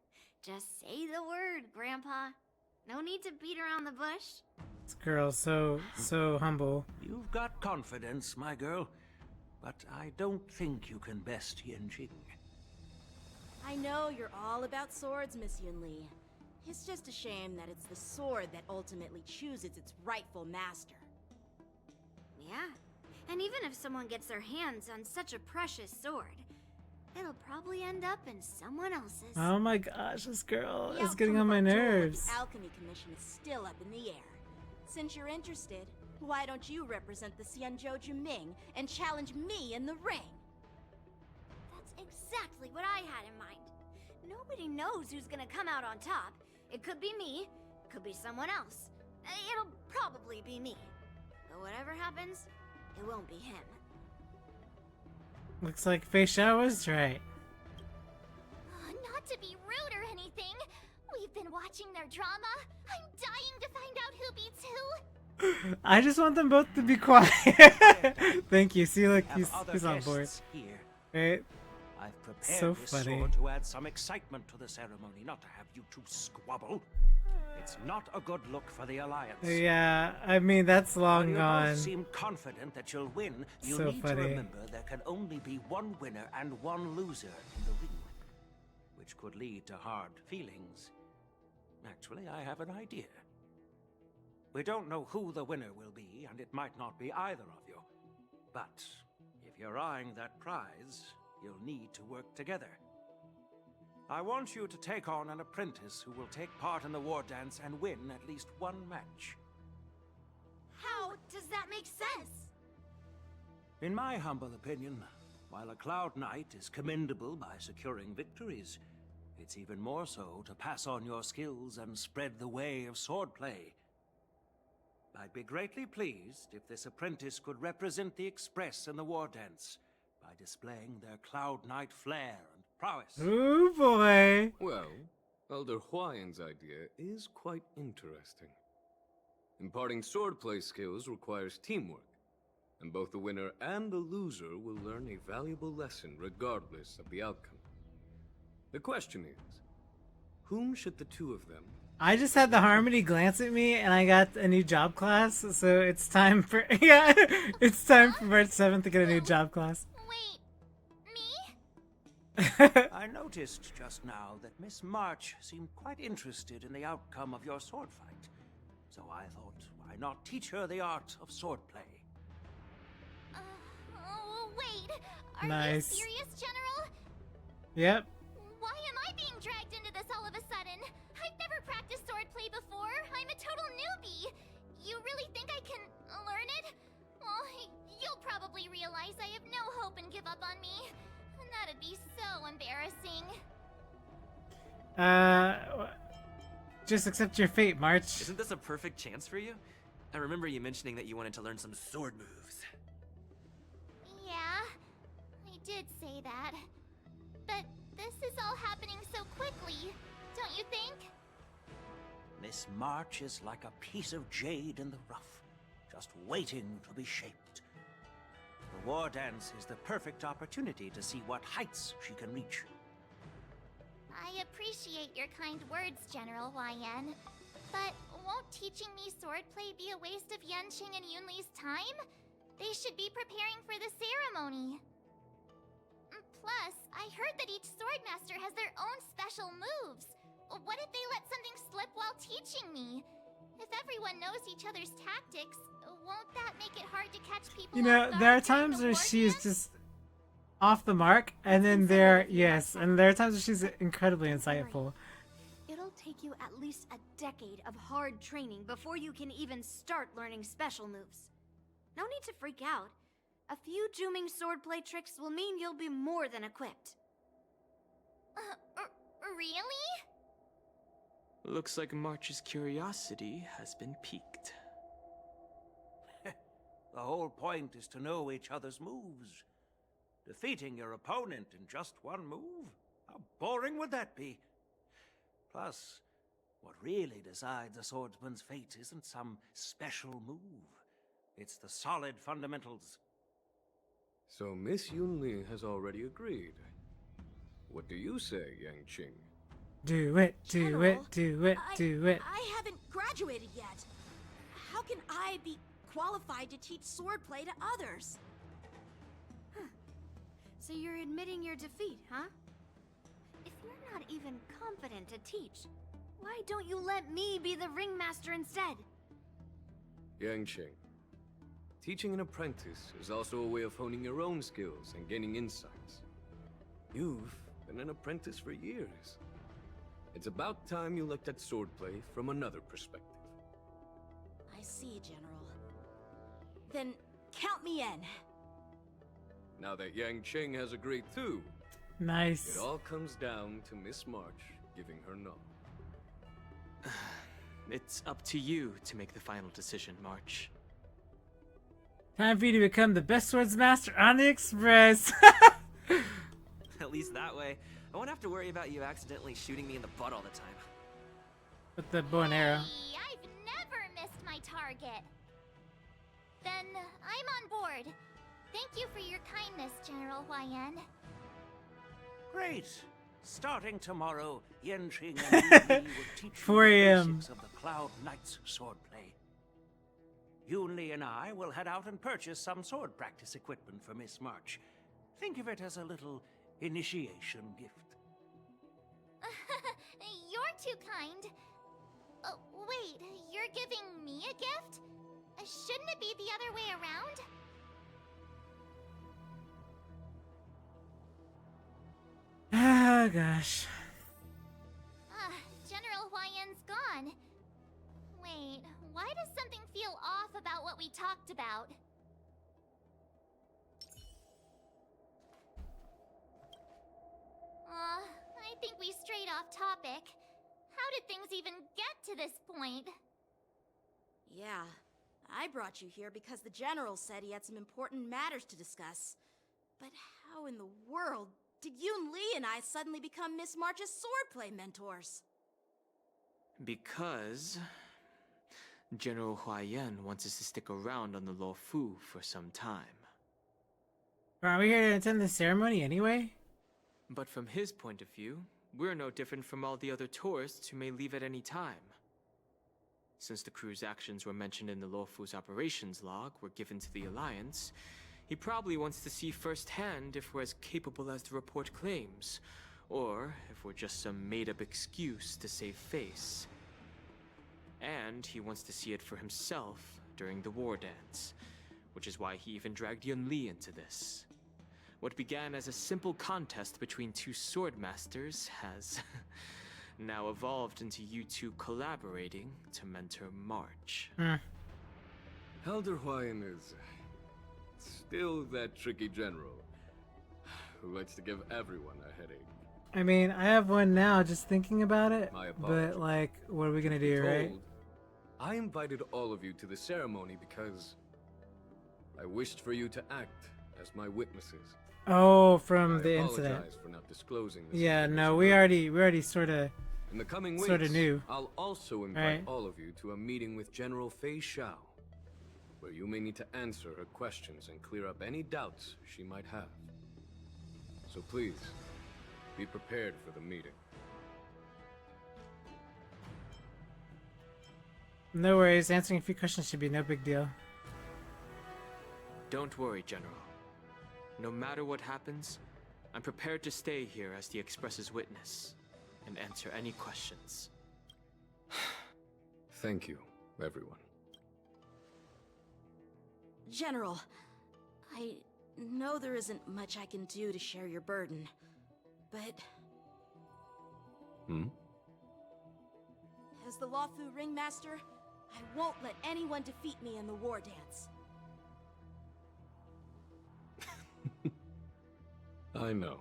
Speaker 2: just say the word, Grandpa. No need to beat around the bush.
Speaker 1: This girl's so humble.
Speaker 16: You've got confidence, my girl, but I don't think you can best Yan Qing.
Speaker 15: I know you're all about swords, Miss Yunli. It's just a shame that it's the sword that ultimately chooses its rightful master.
Speaker 2: Yeah, and even if someone gets their hands on such a precious sword, it'll probably end up in someone else's.
Speaker 1: Oh my gosh, this girl
Speaker 15: The
Speaker 1: is getting
Speaker 15: outcome
Speaker 1: on
Speaker 15: of
Speaker 1: my
Speaker 15: our duel at
Speaker 1: nerves.
Speaker 15: The Alchemy Commission is still up in the air. Since you're interested, why don't you represent the Xianzhou Juming and challenge me in the ring?
Speaker 2: That's exactly what I had in mind. Nobody knows who's gonna come out on top. It could be me, could be someone else. It'll probably be me. But whatever happens, it won't be him.
Speaker 1: Looks like Feixiao was right.
Speaker 2: Not to be rude or anything, we've been watching their drama. I'm dying to find out who beats who.
Speaker 1: I just want them both to be quiet. Thank you. See, look, he's on board.
Speaker 16: Here.
Speaker 1: Right?
Speaker 16: I've prepared
Speaker 1: So
Speaker 16: this
Speaker 1: funny.
Speaker 16: sword to add some excitement to the ceremony, not to have you two squabble. It's not a good look for the Alliance.
Speaker 1: Yeah, I mean, that's long
Speaker 16: While you
Speaker 1: gone.
Speaker 16: both seem confident that you'll win, you
Speaker 1: So
Speaker 16: need
Speaker 1: funny.
Speaker 16: to remember there can only be one winner and one loser in the ring, which could lead to hard feelings. Actually, I have an idea. We don't know who the winner will be, and it might not be either of you. But if you're eyeing that prize, you'll need to work together. I want you to take on an apprentice who will take part in the war dance and win at least one match.
Speaker 2: How does that make sense?
Speaker 16: In my humble opinion, While a Cloud Knight is commendable by securing victories, it's even more so to pass on your skills and spread the way of swordplay. I'd be greatly pleased if this apprentice could represent the Express in the war dance by displaying their Cloud Knight flair and prowess.
Speaker 1: Ooh boy.
Speaker 4: Well, Elder Huayan's idea is quite interesting. Imparting swordplay skills requires teamwork, and both the winner and the loser will learn a valuable lesson regardless of the outcome. The question is, whom should the two of them...
Speaker 1: I just had the Harmony glance at me, and I got a new job class, so it's time for yeah, it's time for March 7th to get a new job class.
Speaker 16: I noticed just now that Miss March seemed quite interested in the outcome of your sword fight, so I thought, why not teach her the art of swordplay?
Speaker 2: Wait, are
Speaker 1: Nice.
Speaker 2: you serious, General?
Speaker 1: Yep.
Speaker 2: Why am I being dragged into this all of a sudden? I've never practiced swordplay before. I'm a total newbie. You really think I can learn it? Well, you'll probably realize I have no hope and give up on me. And that'd be so embarrassing.
Speaker 1: Just accept your fate, March.
Speaker 7: Isn't this a perfect chance for you? I remember you mentioning that you wanted to learn some sword moves.
Speaker 2: Yeah, I did say that. But this is all happening so quickly, don't you think?
Speaker 16: Miss March is like a piece of jade in the rough, just waiting to be shaped. The war dance is the perfect opportunity to see what heights she can reach.
Speaker 2: I appreciate your kind words, General Huayan. But won't teaching me swordplay be a waste of Yanqing and Yunli's time? They should be preparing for the ceremony. Plus, I heard that each swordmaster has their own special moves. What if they let something slip while teaching me? If everyone knows each other's tactics, won't that make it hard to catch people
Speaker 1: You know,
Speaker 2: off
Speaker 1: there are
Speaker 2: guard during
Speaker 1: times
Speaker 2: the
Speaker 1: where
Speaker 2: war
Speaker 1: she is
Speaker 2: dance?
Speaker 1: just off the mark, and then there are times where she's incredibly insightful.
Speaker 13: It'll take you at least a decade of hard training before you can even start learning special moves. No need to freak out. A few Juming swordplay tricks will mean you'll be more than equipped.
Speaker 2: Really?
Speaker 5: Looks like March's curiosity has been piqued.
Speaker 16: The whole point is to know each other's moves. Defeating your opponent in just one move? How boring would that be? Plus, what really decides a swordsman's fate isn't some special move. It's the solid fundamentals.
Speaker 4: So Miss Yunli has already agreed. What do you say, Yanqing?
Speaker 1: Do it, do it, do it, do it.
Speaker 15: I haven't graduated yet. How can I be qualified to teach swordplay to others?
Speaker 13: So you're admitting your defeat, huh? If you're not even confident to teach, why don't you let me be the ringmaster instead?
Speaker 4: Yanqing, teaching an apprentice is also a way of honing your own skills and gaining insights. You've been an apprentice for years. It's about time you looked at swordplay from another perspective.
Speaker 15: I see, General. Then count me in.
Speaker 4: Now that Yanqing has agreed too,
Speaker 1: Nice.
Speaker 4: it all comes down to Miss March giving her nod.
Speaker 5: It's up to you to make the final decision, March.
Speaker 1: Time for you to become the best swordsmaster on the Express.
Speaker 7: At least that way, I won't have to worry about you accidentally shooting me in the butt all the time.
Speaker 1: With the bow and arrow.
Speaker 2: Hey, I've never missed my target. Then I'm on board. Thank you for your kindness, General Huayan.
Speaker 16: Great! Starting tomorrow, Yanqing and Yunli will teach
Speaker 1: 4
Speaker 16: you the
Speaker 1: a.m.
Speaker 16: basics of the Cloud Knight's swordplay. Yunli and I will head out and purchase some sword practice equipment for Miss March. Think of it as a little initiation gift.
Speaker 2: You're too kind. Wait, you're giving me a gift? Shouldn't it be the other way around?
Speaker 1: Ah, gosh.
Speaker 2: General Huayan's gone. Wait, why does something feel off about what we talked about? off topic. How did things even get to this point?
Speaker 15: Yeah, I brought you here because the General said he had some important matters to discuss. But how in the world did Yun Li and I suddenly become Miss March's swordplay mentors?
Speaker 5: Because General Huaiyan wants us to stick around on the Luofu for some time.
Speaker 1: Are we here to attend the ceremony anyway?
Speaker 5: But from his point of view, we're no different from all the other tourists who may leave at any time. Since the crew's actions were mentioned in the Luofu's operations log were given to the Alliance, he probably wants to see firsthand if we're as capable as the report claims, or if we're just some made-up excuse to save face. And he wants to see it for himself during the war dance, which is why he even dragged Yun Li into this. What began as a simple contest between two sword masters has now evolved into you two collaborating to mentor March.
Speaker 4: Elder Huaiyan is still that tricky general who likes to give everyone a headache.
Speaker 1: I mean, I have one now just thinking about it.
Speaker 4: My apologies.
Speaker 1: But, like, what are we gonna do, right?
Speaker 4: Told, I invited all of you to the ceremony because I wished for you to act as my witnesses.
Speaker 1: Oh, from
Speaker 4: I
Speaker 1: the
Speaker 4: apologize
Speaker 1: incident.
Speaker 4: for not disclosing this.
Speaker 1: Yeah, no, we already sort of
Speaker 4: In the coming weeks,
Speaker 1: knew.
Speaker 4: I'll also invite
Speaker 1: Right.
Speaker 4: all of you to a meeting with General Fei Xiao, where you may need to answer her questions and clear up any doubts she might have. So please, be prepared for the meeting.
Speaker 1: No worries. Answering a few questions should be no big deal.
Speaker 5: Don't worry, General. No matter what happens, I'm prepared to stay here as the Express's witness and answer any questions.
Speaker 4: Thank you, everyone.
Speaker 15: General, I know there isn't much I can do to share your burden, but as the Luofu Ringmaster, I won't let anyone defeat me in the war dance.
Speaker 4: I know.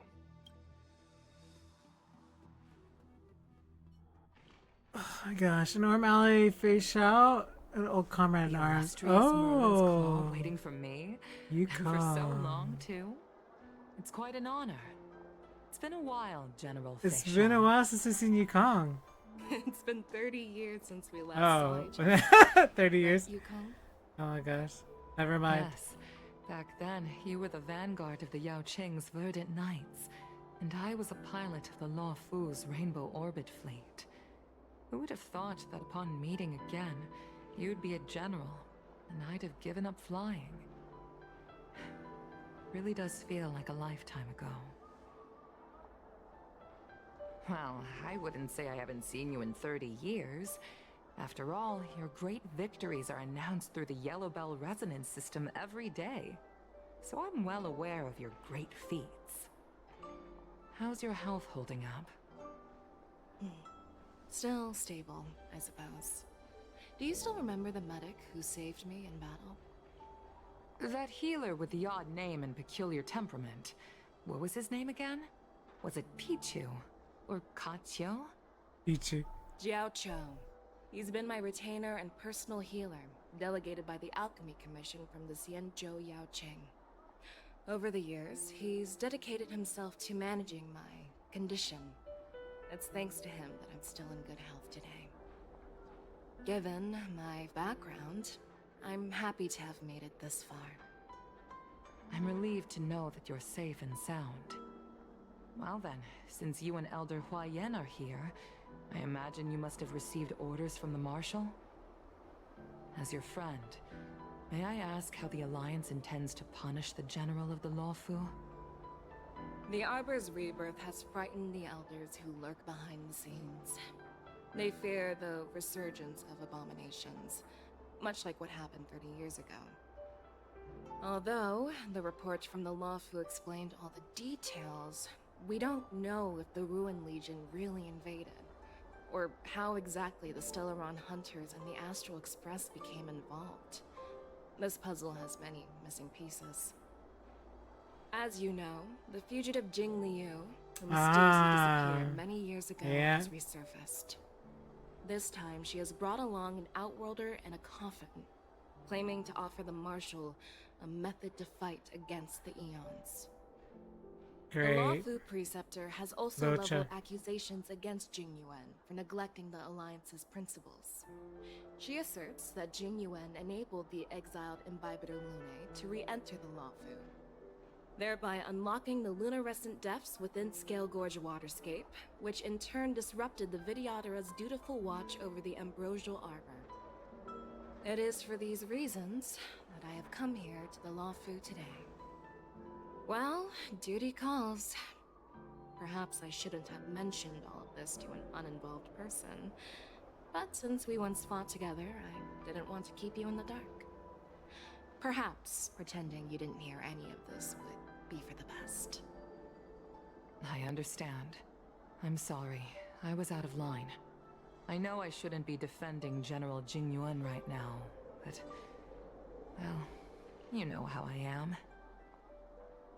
Speaker 1: Oh my gosh, Norm Alley, Fei Xiao, an old comrade in arms. Oh,
Speaker 14: waiting for me.
Speaker 1: You
Speaker 14: And for so
Speaker 1: come.
Speaker 14: long too. It's quite an honor. It's been a while, General
Speaker 1: It's
Speaker 14: Fei
Speaker 1: been a
Speaker 14: Xiao.
Speaker 1: while since I've seen Yukong.
Speaker 3: It's been 30 years since we last
Speaker 1: Oh,
Speaker 3: saw each other.
Speaker 1: 30 years.
Speaker 3: Right, Yukong?
Speaker 1: Oh my gosh. Never mind.
Speaker 14: Yes. Back then, you were the vanguard of the Yao Qing's Verdant Knights, and I was a pilot of the Luofu's Rainbow Orbit fleet. Who would have thought that upon meeting again, you'd be a general, and I'd have given up flying? Really does feel like a lifetime ago. Well, I wouldn't say I haven't seen you in 30 years. After all, your great victories are announced through the Yellow Bell resonance system every day. So I'm well aware of your great feats. How's your health holding up?
Speaker 3: Still stable, I suppose. Do you still remember the medic who saved me in battle?
Speaker 14: That healer with the odd name and peculiar temperament. What was his name again? Was it Pichu? Or Kachio?
Speaker 1: Pichu.
Speaker 3: Jiao Cho. He's been my retainer and personal healer, delegated by the Alchemy Commission from the Xianzhou Yao Qing. Over the years, he's dedicated himself to managing my condition. It's thanks to him that I'm still in good health today. Given my background, I'm happy to have made it this far.
Speaker 14: I'm relieved to know that you're safe and sound. Well then, since you and Elder Huaiyan are here, I imagine you must have received orders from the Marshal? As your friend, may I ask how the Alliance intends to punish the General of the Luofu?
Speaker 3: The Arbor's rebirth has frightened the elders who lurk behind the scenes. They fear the resurgence of abominations, much like what happened 30 years ago. Although the reports from the Luofu explained all the details, we don't know if the Ruin Legion really invaded, or how exactly the Stellaron Hunters and the Astral Express became involved. This puzzle has many missing pieces. As you know, the fugitive Jing Liu who mysteriously disappeared many years ago,
Speaker 1: yeah.
Speaker 3: has resurfaced. This time, she has brought along an outworlder and a coffin, claiming to offer the Marshal a method to fight against the Eons.
Speaker 1: Great.
Speaker 3: The Lawfu Preceptor has also
Speaker 1: Lucha.
Speaker 3: leveled accusations against Jing Yuan for neglecting the Alliance's principles. She asserts that Jing Yuan enabled the exiled Imbibitor Lunae to re-enter the Lawfu, thereby unlocking the lunarescent depths within Scale Gorge Waterscape, which in turn disrupted the Vidyadhara's dutiful watch over the Ambrosial Arbor. It is for these reasons that I have come here to the Lawfu today. Well, duty calls. Perhaps I shouldn't have mentioned all of this to an uninvolved person, but since we once fought together, I didn't want to keep you in the dark. Perhaps pretending you didn't hear any of this would be for the best.
Speaker 14: I understand. I'm sorry. I was out of line. I know I shouldn't be defending General Jing Yuan right now, but... well, you know how I am.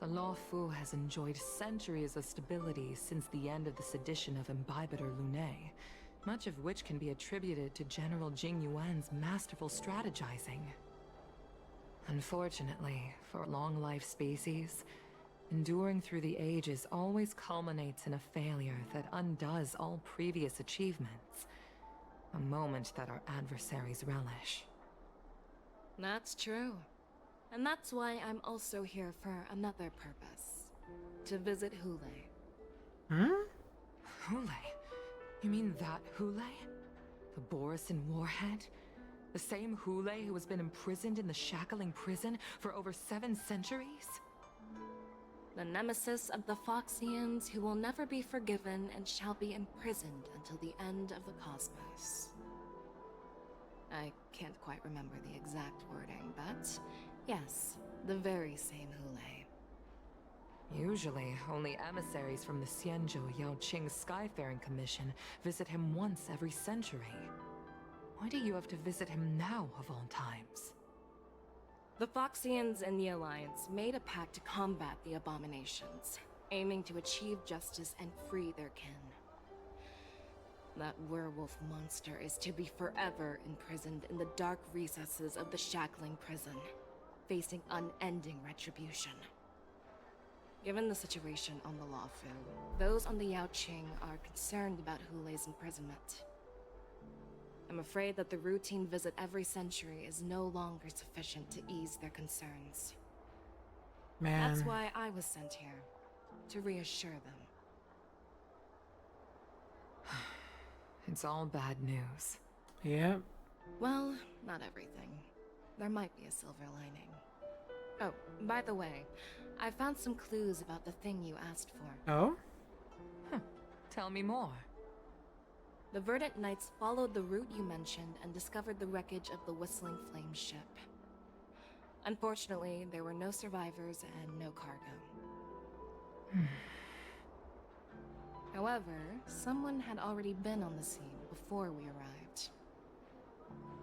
Speaker 14: The Lawfu has enjoyed centuries of stability since the end of the sedition of Imbibitor Lunae, much of which can be attributed to General Jing Yuan's masterful strategizing. Unfortunately, for long-life species, enduring through the ages always culminates in a failure that undoes all previous achievements, a moment that our adversaries relish.
Speaker 3: That's true. And that's why I'm also here for another purpose. To visit Hule.
Speaker 1: Hmm?
Speaker 14: Hule? You mean that Hule? The Borisin Warhead? The same Hule who has been imprisoned in the Shackling prison for over 7 centuries?
Speaker 3: The nemesis of the Foxians who will never be forgiven and shall be imprisoned until the end of the cosmos. I can't quite remember the exact wording, but yes, the very same Hule.
Speaker 14: Usually, only emissaries from the Xianzhou Yaoqing Skyfaring Commission visit him once every century. Why do you have to visit him now, of all times?
Speaker 3: The Foxians and the Alliance made a pact to combat the abominations, aiming to achieve justice and free their kin. That werewolf monster is to be forever imprisoned in the dark recesses of the Shackling prison, facing unending retribution. Given the situation on the Lawfu, those on the Yaoqing are concerned about Hule's imprisonment. I'm afraid that the routine visit every century is no longer sufficient to ease their concerns.
Speaker 1: Man.
Speaker 3: That's why I was sent here, to reassure them.
Speaker 14: It's all bad news.
Speaker 1: Yep.
Speaker 3: Well, not everything. There might be a silver lining. Oh, by the way, I found some clues about the thing you asked for.
Speaker 1: Oh?
Speaker 14: Tell me more.
Speaker 3: The Verdant Knights followed the route you mentioned and discovered the wreckage of the Whistling Flame ship. Unfortunately, there were no survivors and no cargo. However, someone had already been on the scene before we arrived.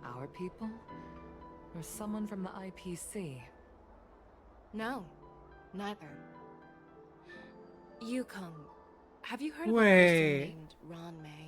Speaker 14: Our people? Or someone from the IPC?
Speaker 3: No, neither. Yukong, have you heard of a
Speaker 1: Wait.
Speaker 3: person named Ron May?